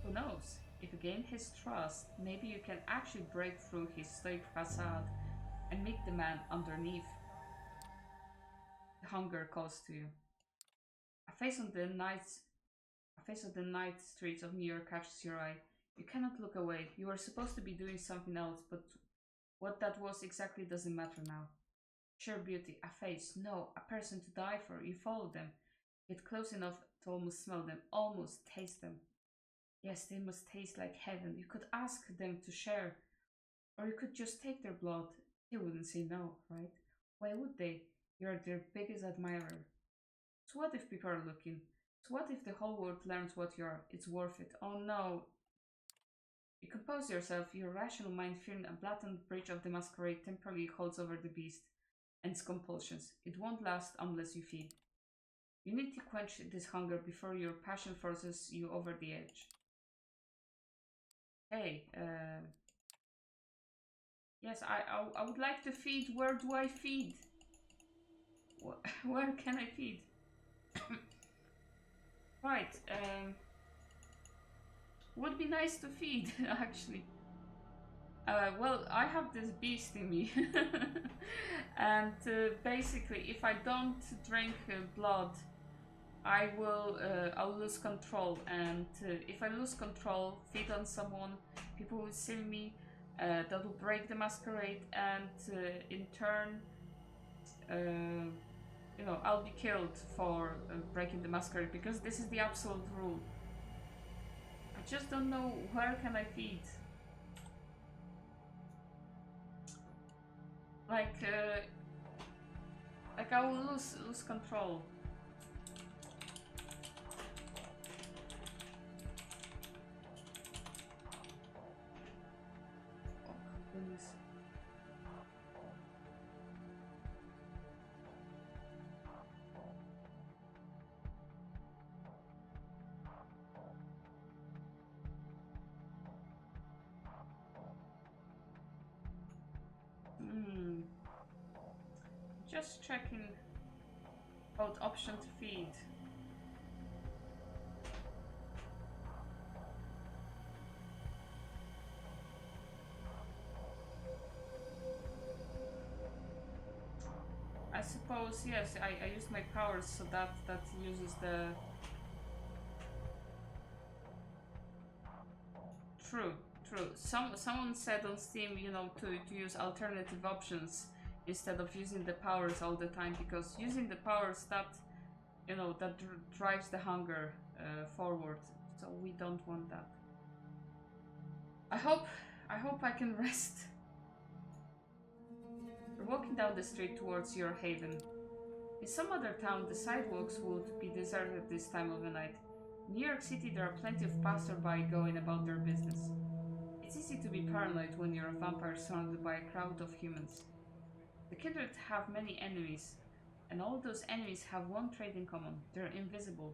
[SPEAKER 1] Who knows? If you gain his trust, maybe you can actually break through his stoic facade and meet the man underneath. The hunger calls to you. A face on the night streets of New York catches your eye. You cannot look away. You were supposed to be doing something else, but what that was exactly doesn't matter now. Sheer beauty, a face, no, a person to die for. You follow them. Get close enough to almost smell them, almost taste them. Yes, they must taste like heaven. You could ask them to share, or you could just take their blood. They wouldn't say no, right? Why would they? You're their biggest admirer. So what if people are looking? So what if the whole world learns what you are? It's worth it. Oh no. You compose yourself, your rational mind fearing a blatant breach of the masquerade temporarily holds over the beast and its compulsions. It won't last unless you feed. You need to quench this hunger before your passion forces you over the edge. Hey, yes, I would like to feed. Where do I feed? Where can I feed? Right, would be nice to feed, actually. Well, I have this beast in me. And basically, if I don't drink blood, I'll lose control. And if I lose control, feed on someone, people will see me, that will break the masquerade, and in turn, I'll be killed for breaking the masquerade, because this is the absolute rule. I just don't know where can I feed. Like I will lose control. Oh goodness. Just checking about option to feed. I suppose, yes, I use my powers, so that uses the... True, true. Someone said on Steam, to use alternative options instead of using the powers all the time, because using the powers, that drives the hunger forward. So we don't want that. I hope I can rest. We're walking down the street towards your haven. In some other town, the sidewalks would be deserted this time of the night. In New York City, there are plenty of passersby going about their business. It's easy to be paranoid when you're a vampire surrounded by a crowd of humans. The Kindred have many enemies, and all those enemies have one trait in common: they're invisible,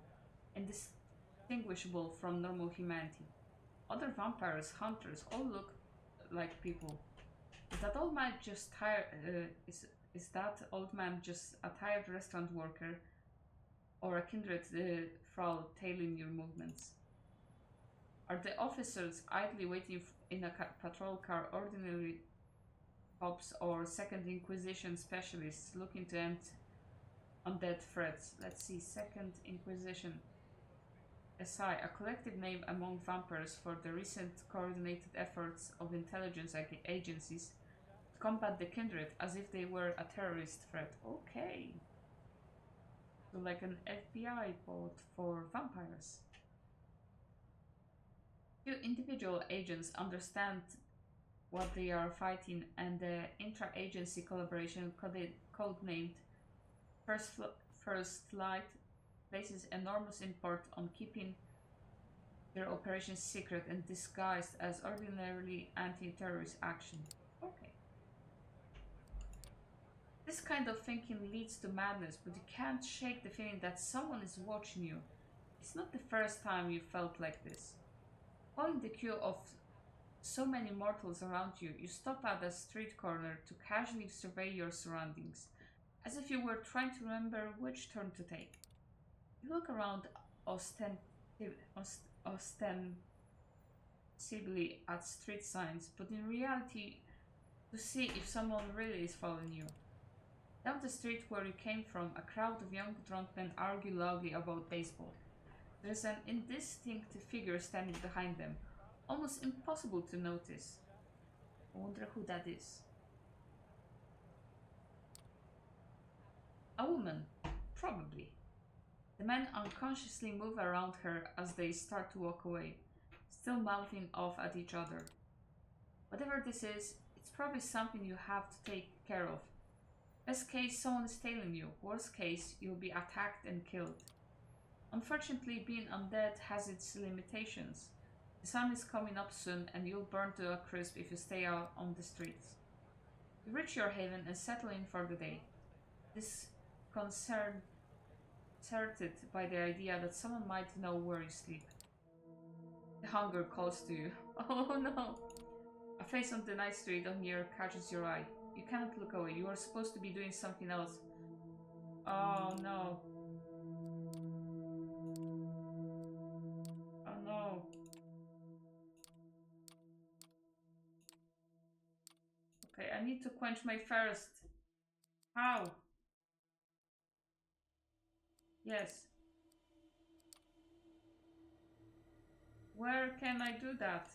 [SPEAKER 1] indistinguishable from normal humanity. Other vampires, hunters, all look like people. Is that old man just tired? Is that old man just a tired restaurant worker, or a kindred thrall tailing your movements? Are the officers idly waiting in a patrol car ordinary cops or Second Inquisition specialists looking to end undead threats? Let's see, Second Inquisition. SI, a collective name among vampires for the recent coordinated efforts of intelligence agencies to combat the Kindred as if they were a terrorist threat. Okay. So like an FBI bot for vampires. Few individual agents understand what they are fighting, and the intra-agency collaboration codenamed First Light places enormous import on keeping their operations secret and disguised as ordinarily anti-terrorist action. Okay. This kind of thinking leads to madness, but you can't shake the feeling that someone is watching you. It's not the first time you felt like this. Following the queue of so many mortals around you, you stop at a street corner to casually survey your surroundings, as if you were trying to remember which turn to take. You look around ostensibly at street signs, but in reality, to see if someone really is following you. Down the street where you came from, a crowd of young drunk men argue loudly about baseball. There's an indistinct figure standing behind them, Almost impossible to notice. I wonder who that is. A woman, probably. The men unconsciously move around her as they start to walk away, still mouthing off at each other. Whatever this is, it's probably something you have to take care of. Best case, someone is tailing you. Worst case, you'll be attacked and killed. Unfortunately, being undead has its limitations. The sun is coming up soon, and you'll burn to a crisp if you stay out on the streets. You reach your haven and settle in for the day. Disconcerted by the idea that someone might know where you sleep. The hunger calls to you. Oh no! A face on the night street on near catches your eye. You cannot look away. You are supposed to be doing something else. Oh no. Oh no. Okay, I need to quench my thirst. How? Yes. Where can I do that?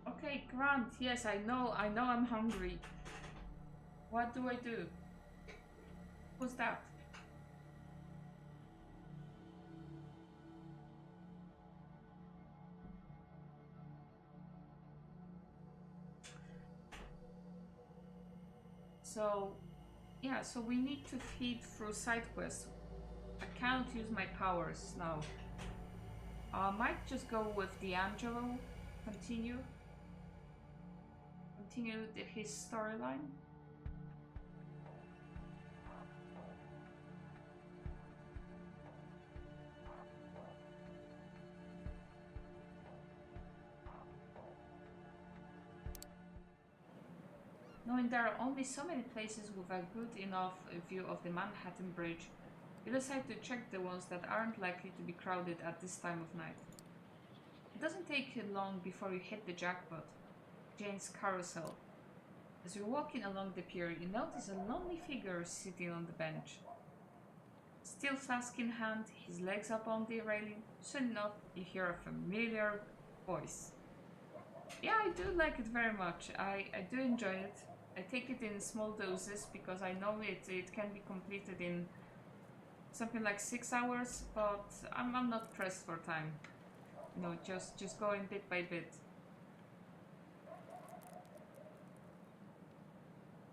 [SPEAKER 1] Okay, Grant. Yes, I know I'm hungry. What do I do? Who's that? So, yeah, so we need to feed through side quests. I can't use my powers now. I might just go with D'Angelo. Continue. Continue his storyline. Knowing there are only so many places with a good enough view of the Manhattan Bridge, you decide to check the ones that aren't likely to be crowded at this time of night. It doesn't take you long before you hit the jackpot, Jane's Carousel. As you're walking along the pier, you notice a lonely figure sitting on the bench. Steel flask in hand, his legs up on the railing. Soon enough, you hear a familiar voice. Yeah, I do like it very much. I do enjoy it. I take it in small doses because I know it can be completed in something like 6 hours, but I'm not pressed for time. You know, just going bit by bit.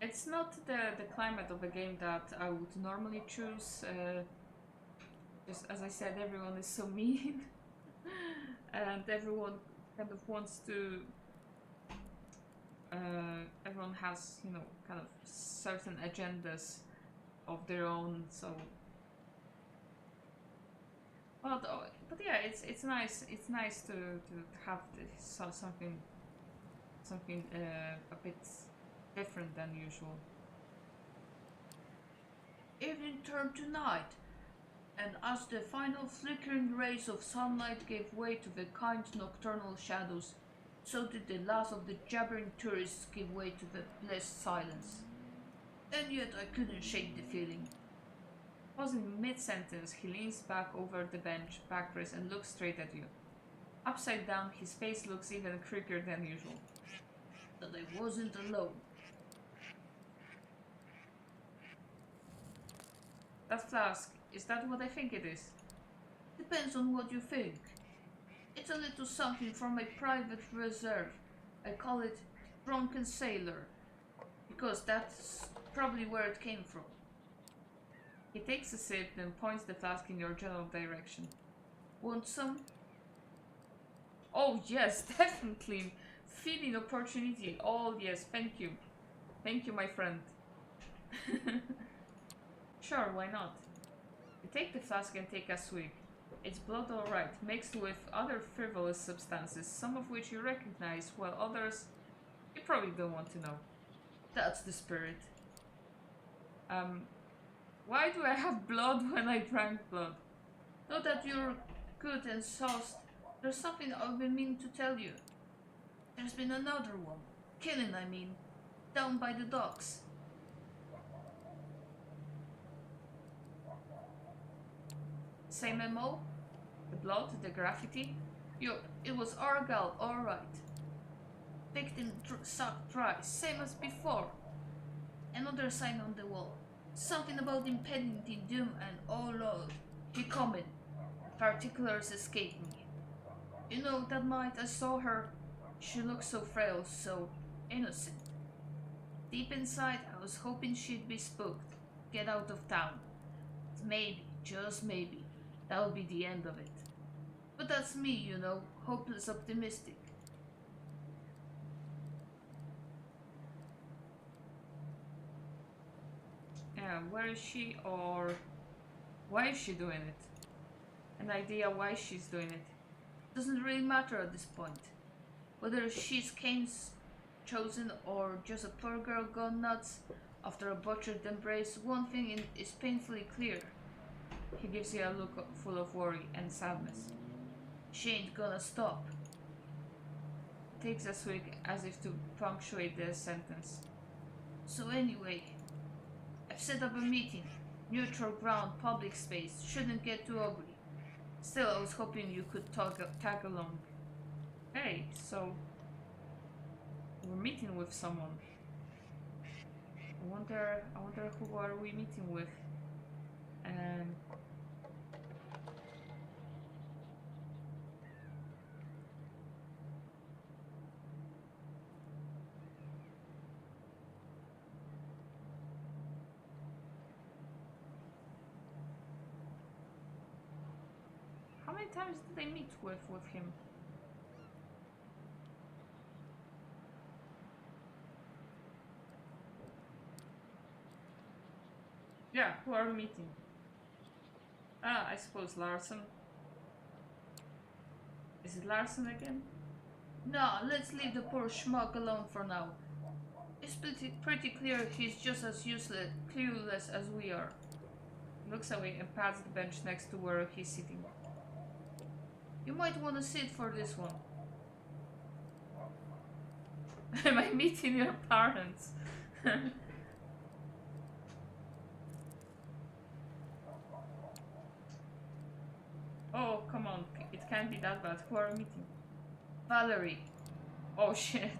[SPEAKER 1] It's not the climate of a game that I would normally choose. Just as I said, everyone is so mean, and everyone kind of wants to. Everyone has, you know, kind of certain agendas of their own. So, but yeah, it's nice. It's nice to have this, something a bit different than usual. Evening turned to night, and as the final flickering rays of sunlight gave way to the kind nocturnal shadows, so did the last of the jabbering tourists give way to the blessed silence. And yet I couldn't shake the feeling. Pausing mid-sentence, he leans back over the bench, backrest, and looks straight at you. Upside down, his face looks even creepier than usual. That I wasn't alone. That flask, is that what I think it is? Depends on what you think. It's a little something from my private reserve. I call it Drunken Sailor, because that's probably where it came from. He takes a sip, then points the flask in your general direction. Want some? Oh yes, definitely. Feeding opportunity. Oh yes, thank you. Thank you, my friend. Sure, why not? You take the flask and take a swig. It's blood alright, mixed with other frivolous substances, some of which you recognize, while others you probably don't want to know. That's the spirit. Why do I have blood when I drank blood? Now that you're good and sauced, there's something I've been meaning to tell you. There's been another one. Killing, I mean. Down by the docks. Same MO? The blood, the graffiti? It was our gal, alright. Victim sucked dry, same as before. Another sign on the wall. Something about impending doom and oh lord, he coming. Particulars escape me. You know, that night I saw her. She looked so frail, so innocent. Deep inside, I was hoping she'd be spooked, get out of town. Maybe, just maybe, that'll be the end of it. But that's me, you know, hopeless optimistic. Where is she, or why is she doing it? An idea why she's doing it. Doesn't really matter at this point. Whether she's Kane's chosen or just a poor girl gone nuts after a butchered embrace, one thing is painfully clear. He gives you a look full of worry and sadness. She ain't gonna stop. Takes a swig as if to punctuate the sentence. So anyway, I've set up a meeting. Neutral ground, public space, shouldn't get too ugly. Still, I was hoping you could tag along. Hey, so we're meeting with someone. I wonder who are we meeting with? How many times did they meet with him? Yeah, who are we meeting? Ah, I suppose Larson. Is it Larson again? No, let's leave the poor schmuck alone for now. It's pretty clear he's just as clueless as we are. He looks away and pats the bench next to where he's sitting. You might want to sit for this one. Am I meeting your parents? Oh, come on. It can't be that bad. Who are we meeting? Valerie. Oh, shit.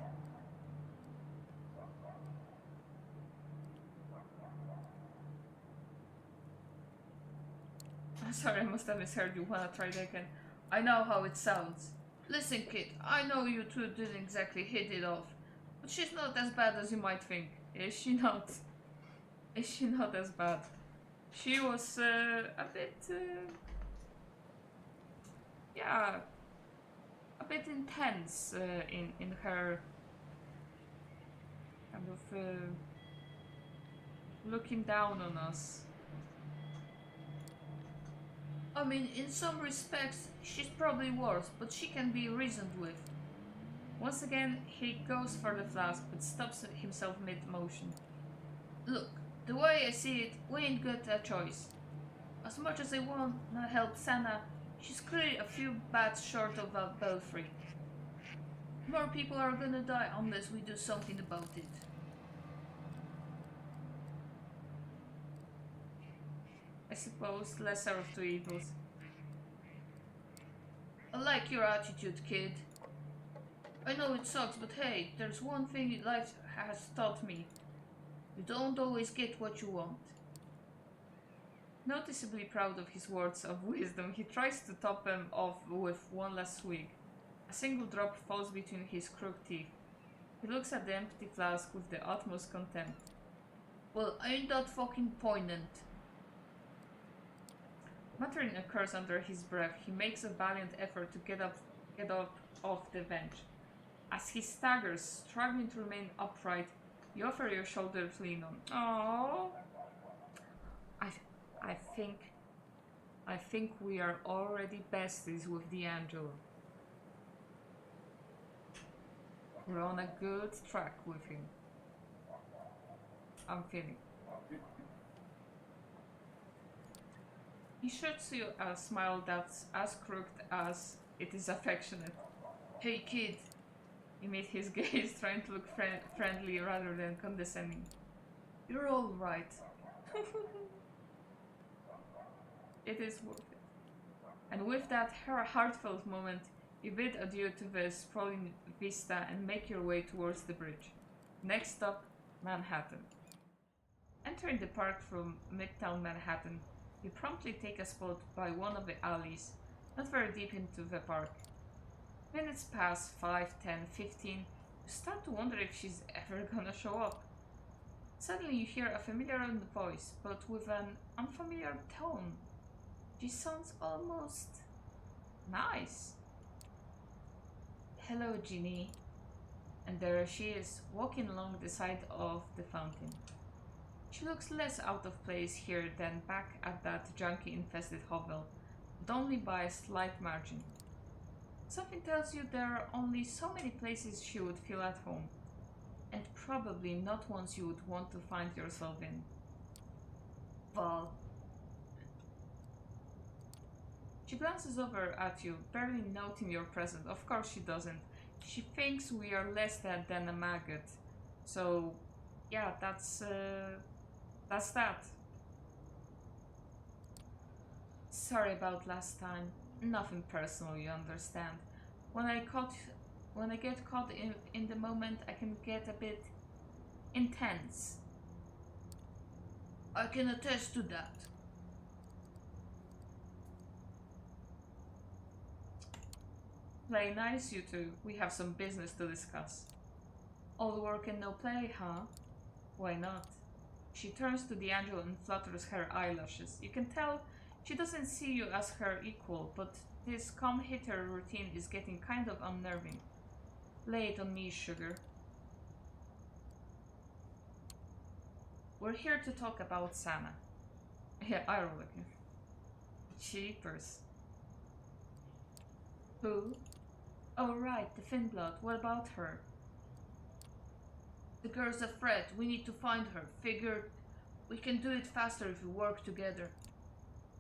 [SPEAKER 1] I'm sorry, I must have misheard you. Wanna try that again? I know how it sounds. Listen, kid, I know you two didn't exactly hit it off, but she's not as bad as you might think. Is she not? Is she not as bad? She was a bit... yeah, a bit intense in her kind of looking down on us. I mean, in some respects, she's probably worse, but she can be reasoned with. Once again, he goes for the flask, but stops himself mid-motion. Look, the way I see it, we ain't got a choice. As much as I want to help Sana, she's clearly a few bats short of a belfry. More people are gonna die unless we do something about it. I suppose, lesser of two evils. I like your attitude, kid. I know it sucks, but hey, there's one thing life has taught me. You don't always get what you want. Noticeably proud of his words of wisdom, he tries to top them off with one last swig. A single drop falls between his crooked teeth. He looks at the empty flask with the utmost contempt. Well, ain't that fucking poignant? Muttering a curse under his breath, he makes a valiant effort to get up off the bench. As he staggers, struggling to remain upright, you offer your shoulder to lean on. Oh, I think we are already besties with D'Angelo. We're on a good track with him. I'm feeling. He shoots you a smile that's as crooked as it is affectionate. Hey kid. You meet his gaze, trying to look friendly rather than condescending. You're all right. It is worth it. And with that heartfelt moment, you bid adieu to the sprawling vista and make your way towards the bridge. Next stop, Manhattan. Entering the park from Midtown Manhattan, you promptly take a spot by one of the alleys, not very deep into the park. Minutes pass 5, 10, 15. You start to wonder if she's ever gonna show up. Suddenly you hear a familiar voice, but with an unfamiliar tone. She sounds almost nice. Hello, Ginny. And there she is, walking along the side of the fountain. She looks less out of place here than back at that junkie-infested hovel, but only by a slight margin. Something tells you there are only so many places she would feel at home, and probably not ones you would want to find yourself in. Val. She glances over at you, barely noting your presence. Of course she doesn't. She thinks we are less than a maggot. So, yeah, that's that. Sorry about last time. Nothing personal, you understand. When I caught when I get caught in the moment, I can get a bit intense. I can attest to that. Play nice, you two. We have some business to discuss. All work and no play, huh? Why not? She turns to D'Angelo and flutters her eyelashes. You can tell she doesn't see you as her equal, but this come-hitter routine is getting kind of unnerving. Lay it on me, sugar. We're here to talk about Sana. Yeah, ironic. Cheapers. Who? Oh, right, the Finblood. What about her? The girl's a threat. We need to find her. Figured we can do it faster if we work together.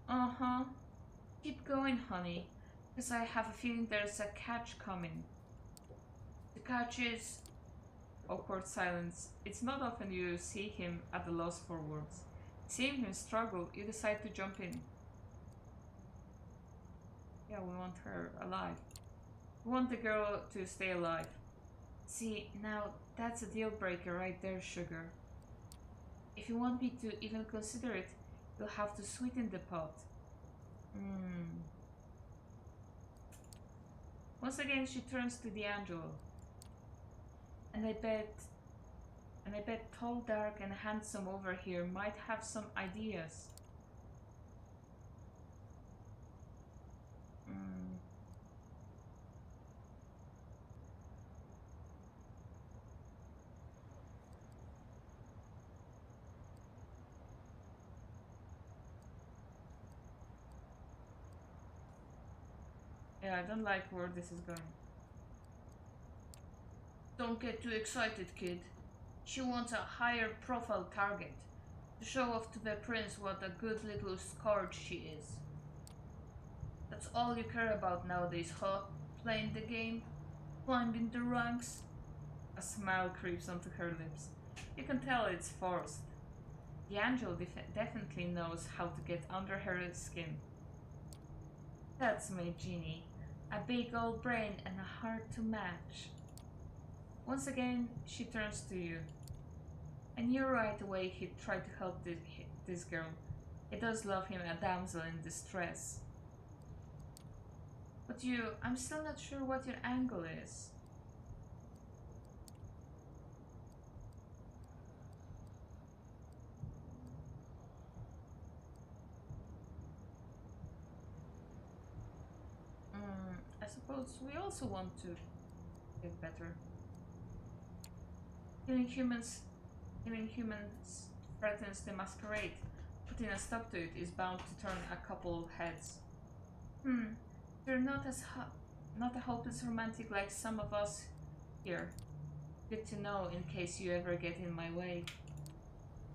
[SPEAKER 1] Uh-huh. Keep going, honey. Because I have a feeling there's a catch coming. The catch is... Awkward silence. It's not often you see him at a loss for words. Seeing him struggle, you decide to jump in. Yeah, we want her alive. We want the girl to stay alive. See, now that's a deal breaker right there, sugar. If you want me to even consider it, you'll have to sweeten the pot. Once again, she turns to D'Angelo. And I bet tall, dark, and handsome over here might have some ideas. Yeah, I don't like where this is going. Don't get too excited, kid. She wants a higher profile target to show off to the prince what a good little scourge she is. That's all you care about nowadays, huh? Playing the game? Climbing the ranks? A smile creeps onto her lips. You can tell it's forced. D'Angelo definitely knows how to get under her skin. That's my genie. A big old brain and a heart to match. Once again, she turns to you. I knew right away he'd try to help this girl. He does love him a damsel in distress. But I'm still not sure what your angle is. I suppose we also want to get better. Killing humans threatens the Masquerade. Putting a stop to it is bound to turn a couple heads. You're not a hopeless romantic like some of us here. Good to know in case you ever get in my way.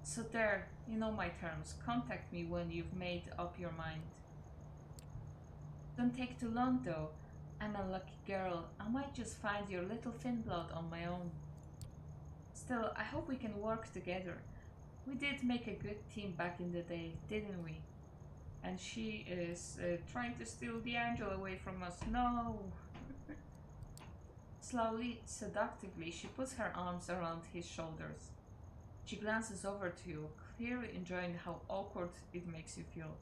[SPEAKER 1] So there, you know my terms. Contact me when you've made up your mind. Don't take too long though. I'm a lucky girl. I might just find your little Finblood on my own. Still, I hope we can work together. We did make a good team back in the day, didn't we? And she is trying to steal the angel away from us. No! Slowly, seductively, she puts her arms around his shoulders. She glances over to you, clearly enjoying how awkward it makes you feel.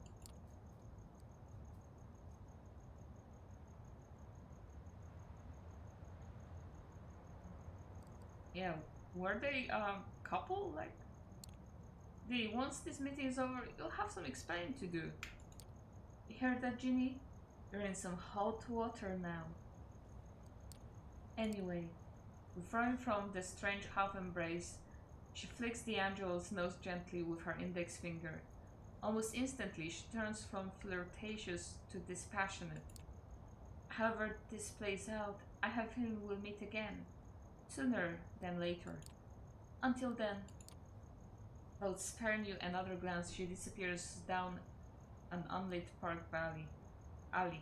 [SPEAKER 1] Yeah, were they a couple? Like, once this meeting is over, you'll have some explaining to do. You heard that, Ginny? You're in some hot water now. Anyway, withdrawing from the strange half embrace, she flicks the angel's nose gently with her index finger. Almost instantly, she turns from flirtatious to dispassionate. However this plays out, I have a feeling we'll meet again, sooner than later. Until then, without sparing you another glance, she disappears down an unlit park alley.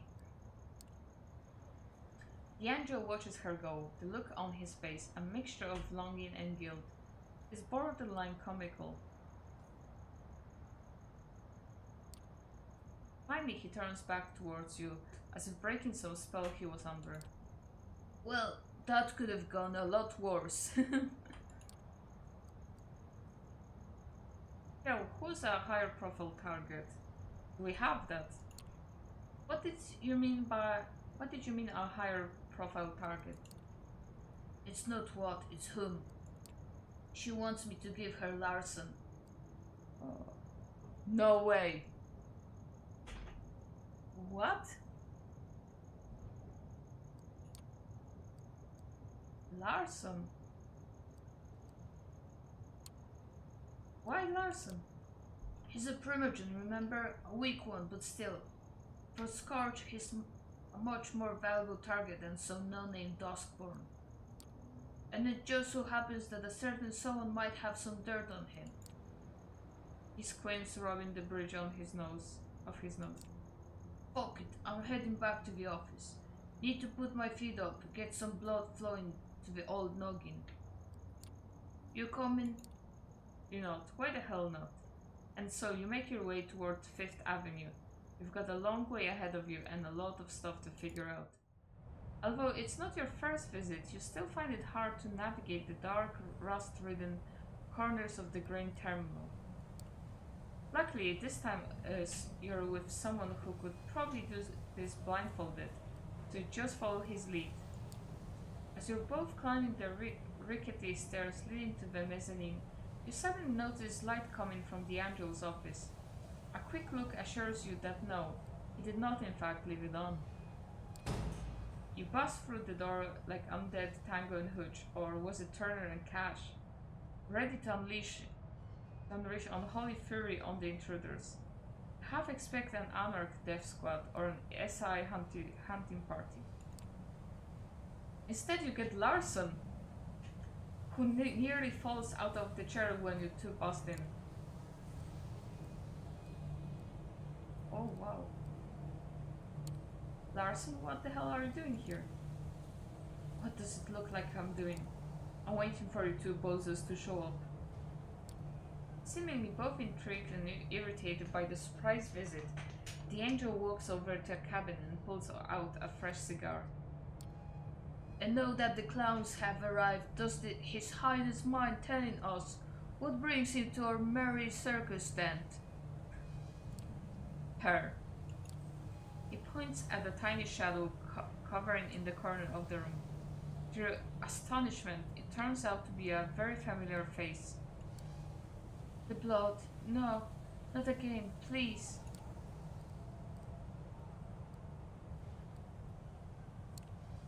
[SPEAKER 1] The angel watches her go, the look on his face, a mixture of longing and guilt, is borderline comical. Finally, he turns back towards you, as if breaking some spell he was under. Well, that could have gone a lot worse. Yeah, who's a higher profile target? Do we have that? What did you mean by... What did you mean a higher profile target? It's not what, it's whom. She wants me to give her Larson. Oh. No way. What? Larson? Why Larson? He's a primogen, remember? A weak one, but still. For Scourge, he's a much more valuable target than some no-name Duskborn. And it just so happens that a certain someone might have some dirt on him. He squints, rubbing the bridge on his nose. Fuck it, I'm heading back to the office. Need to put my feet up, get some blood flowing to the old noggin. You coming? You're not. Why the hell not? And so you make your way toward Fifth Avenue. You've got a long way ahead of you and a lot of stuff to figure out. Although it's not your first visit, you still find it hard to navigate the dark, rust-ridden corners of the grain terminal. Luckily, this time you're with someone who could probably do this blindfolded, so you just follow his lead. As you're both climbing the rickety stairs leading to the mezzanine, you suddenly notice light coming from the angel's office. A quick look assures you that no, he did not in fact leave it on. You bust through the door like undead Tango and Hooch, or was it Turner and Cash, ready to unleash unholy fury on the intruders. Half expect an anarch death squad or an SI hunting party. Instead you get Larson, who nearly falls out of the chair when you two bust in. Oh wow. Larson, what the hell are you doing here? What does it look like I'm doing? I'm waiting for you two bozos to show up. Seemingly both intrigued and irritated by the surprise visit, the angel walks over to a cabin and pulls out a fresh cigar. And now that the clowns have arrived, does His Highness mind telling us what brings him to our merry circus tent? Her. He points at a tiny shadow covering in the corner of the room. To your astonishment, it turns out to be a very familiar face. The blood. No, not again, please.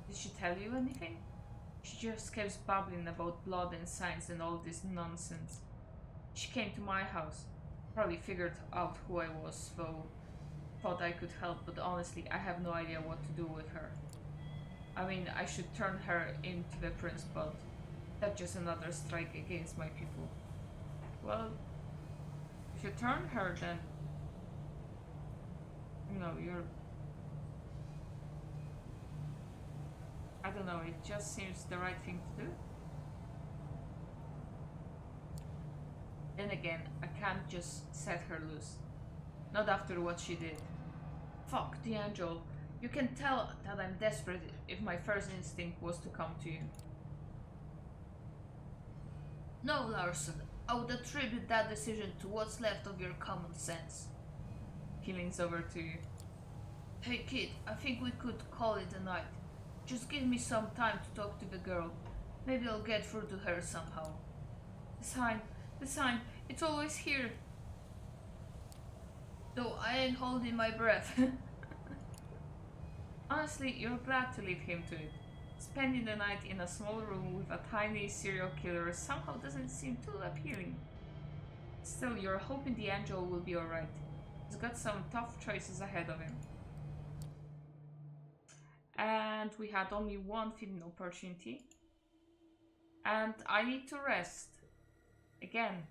[SPEAKER 1] Did she tell you anything? She just keeps babbling about blood and signs and all this nonsense. She came to my house. Probably figured out who I was, though thought I could help, but honestly, I have no idea what to do with her. I mean, I should turn her into the prince, but that's just another strike against my people. Well, if you turn her, then, you know, you're... I don't know, it just seems the right thing to do. Then again, I can't just set her loose. Not after what she did. Fuck, D'Angelo. You can tell that I'm desperate if my first instinct was to come to you. No, Larson. I would attribute that decision to what's left of your common sense. He leans over to you. Hey kid, I think we could call it a night. Just give me some time to talk to the girl. Maybe I'll get through to her somehow. The sign, it's always here. Though I ain't holding my breath. Honestly, you're glad to leave him to it. Spending the night in a small room with a tiny serial killer somehow doesn't seem too appealing. Still, you're hoping D'Angelo will be alright. He's got some tough choices ahead of him. And we had only one feeding opportunity. And I need to rest. Again.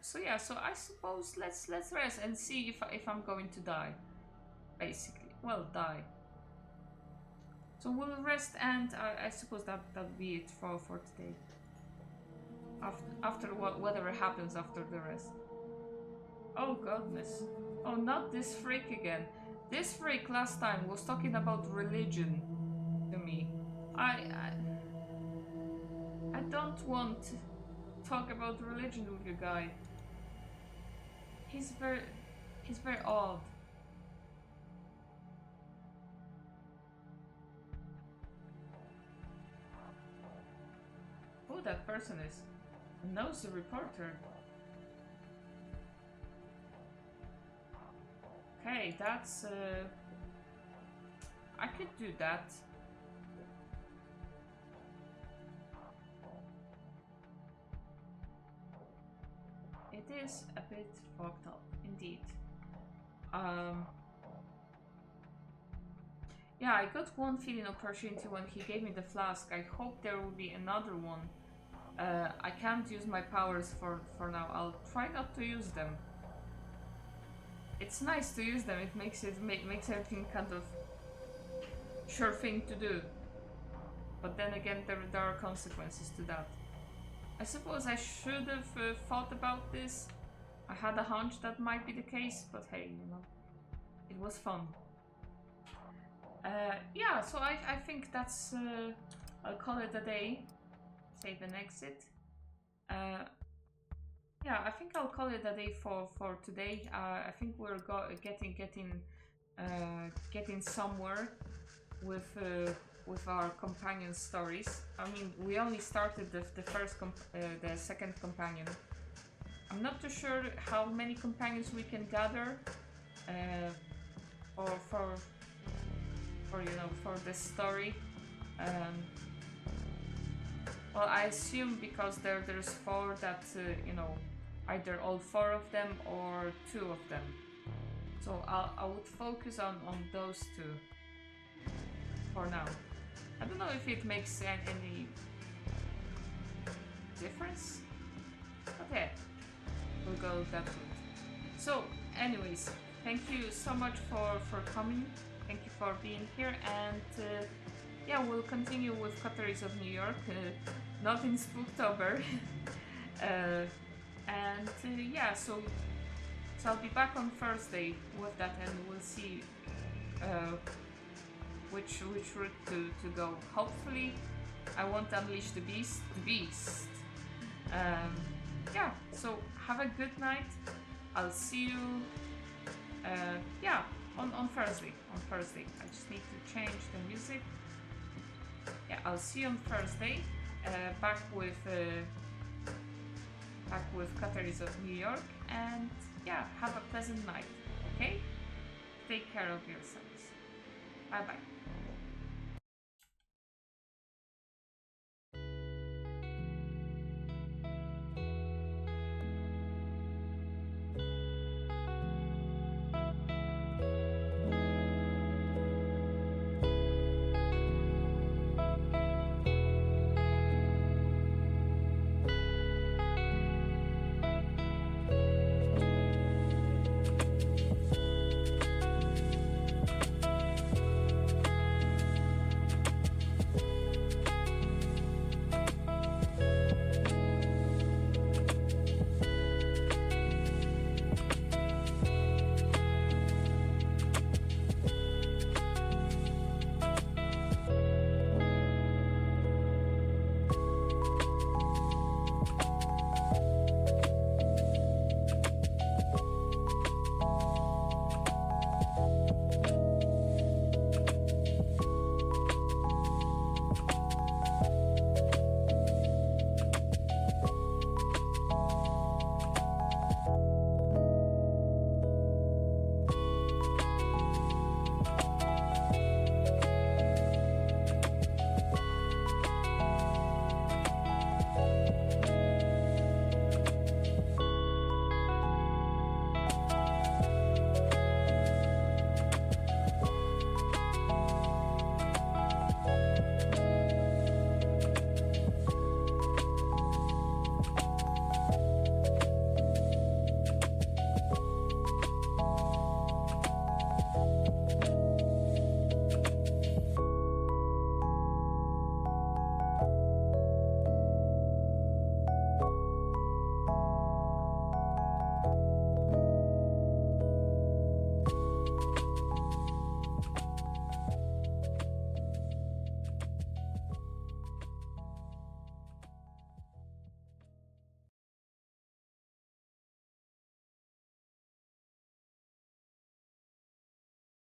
[SPEAKER 1] So yeah, so I suppose let's rest and see if I'm going to die. Basically. Well, die. So we'll rest, and I suppose that'll be it for today. After whatever happens after the rest. Oh goodness. Oh, not this freak again. This freak last time was talking about religion to me. I don't want to talk about religion with you guy. He's very odd. Who that person is? A nosy reporter. Okay, that's I could do that. It is a bit fucked up, indeed. Yeah, I got one feeding opportunity when he gave me the flask. I hope there will be another one. I can't use my powers for now. I'll try not to use them. It's nice to use them. It makes everything kind of sure thing to do. But then again, there are consequences to that. I suppose I should have thought about this. I had a hunch that might be the case, but hey, you know, it was fun. Yeah, so I think that's I'll call it a day. Save and exit. Yeah, I think I'll call it a day for today. I think we're getting somewhere with our companion stories. I mean, we only started the second companion. I'm not too sure how many companions we can gather, for you know, for this story. Well, I assume because there's 4 that you know, either all 4 of them or 2 of them. So I would focus on those 2 for now. I don't know if it makes any difference, but yeah, we'll go that route. So, anyways, thank you so much for coming. Thank you for being here, and yeah, we'll continue with Coteries of New York, not in Spooktober. And yeah, so I'll be back on Thursday with that, and we'll see which route to go. Hopefully, I won't unleash the beast. Yeah, so have a good night. I'll see you. Yeah, on Thursday. I just need to change the music. Yeah, I'll see you on Thursday. Back with Coteries of New York, and yeah, have a pleasant night. Okay, take care of yourselves. Bye bye.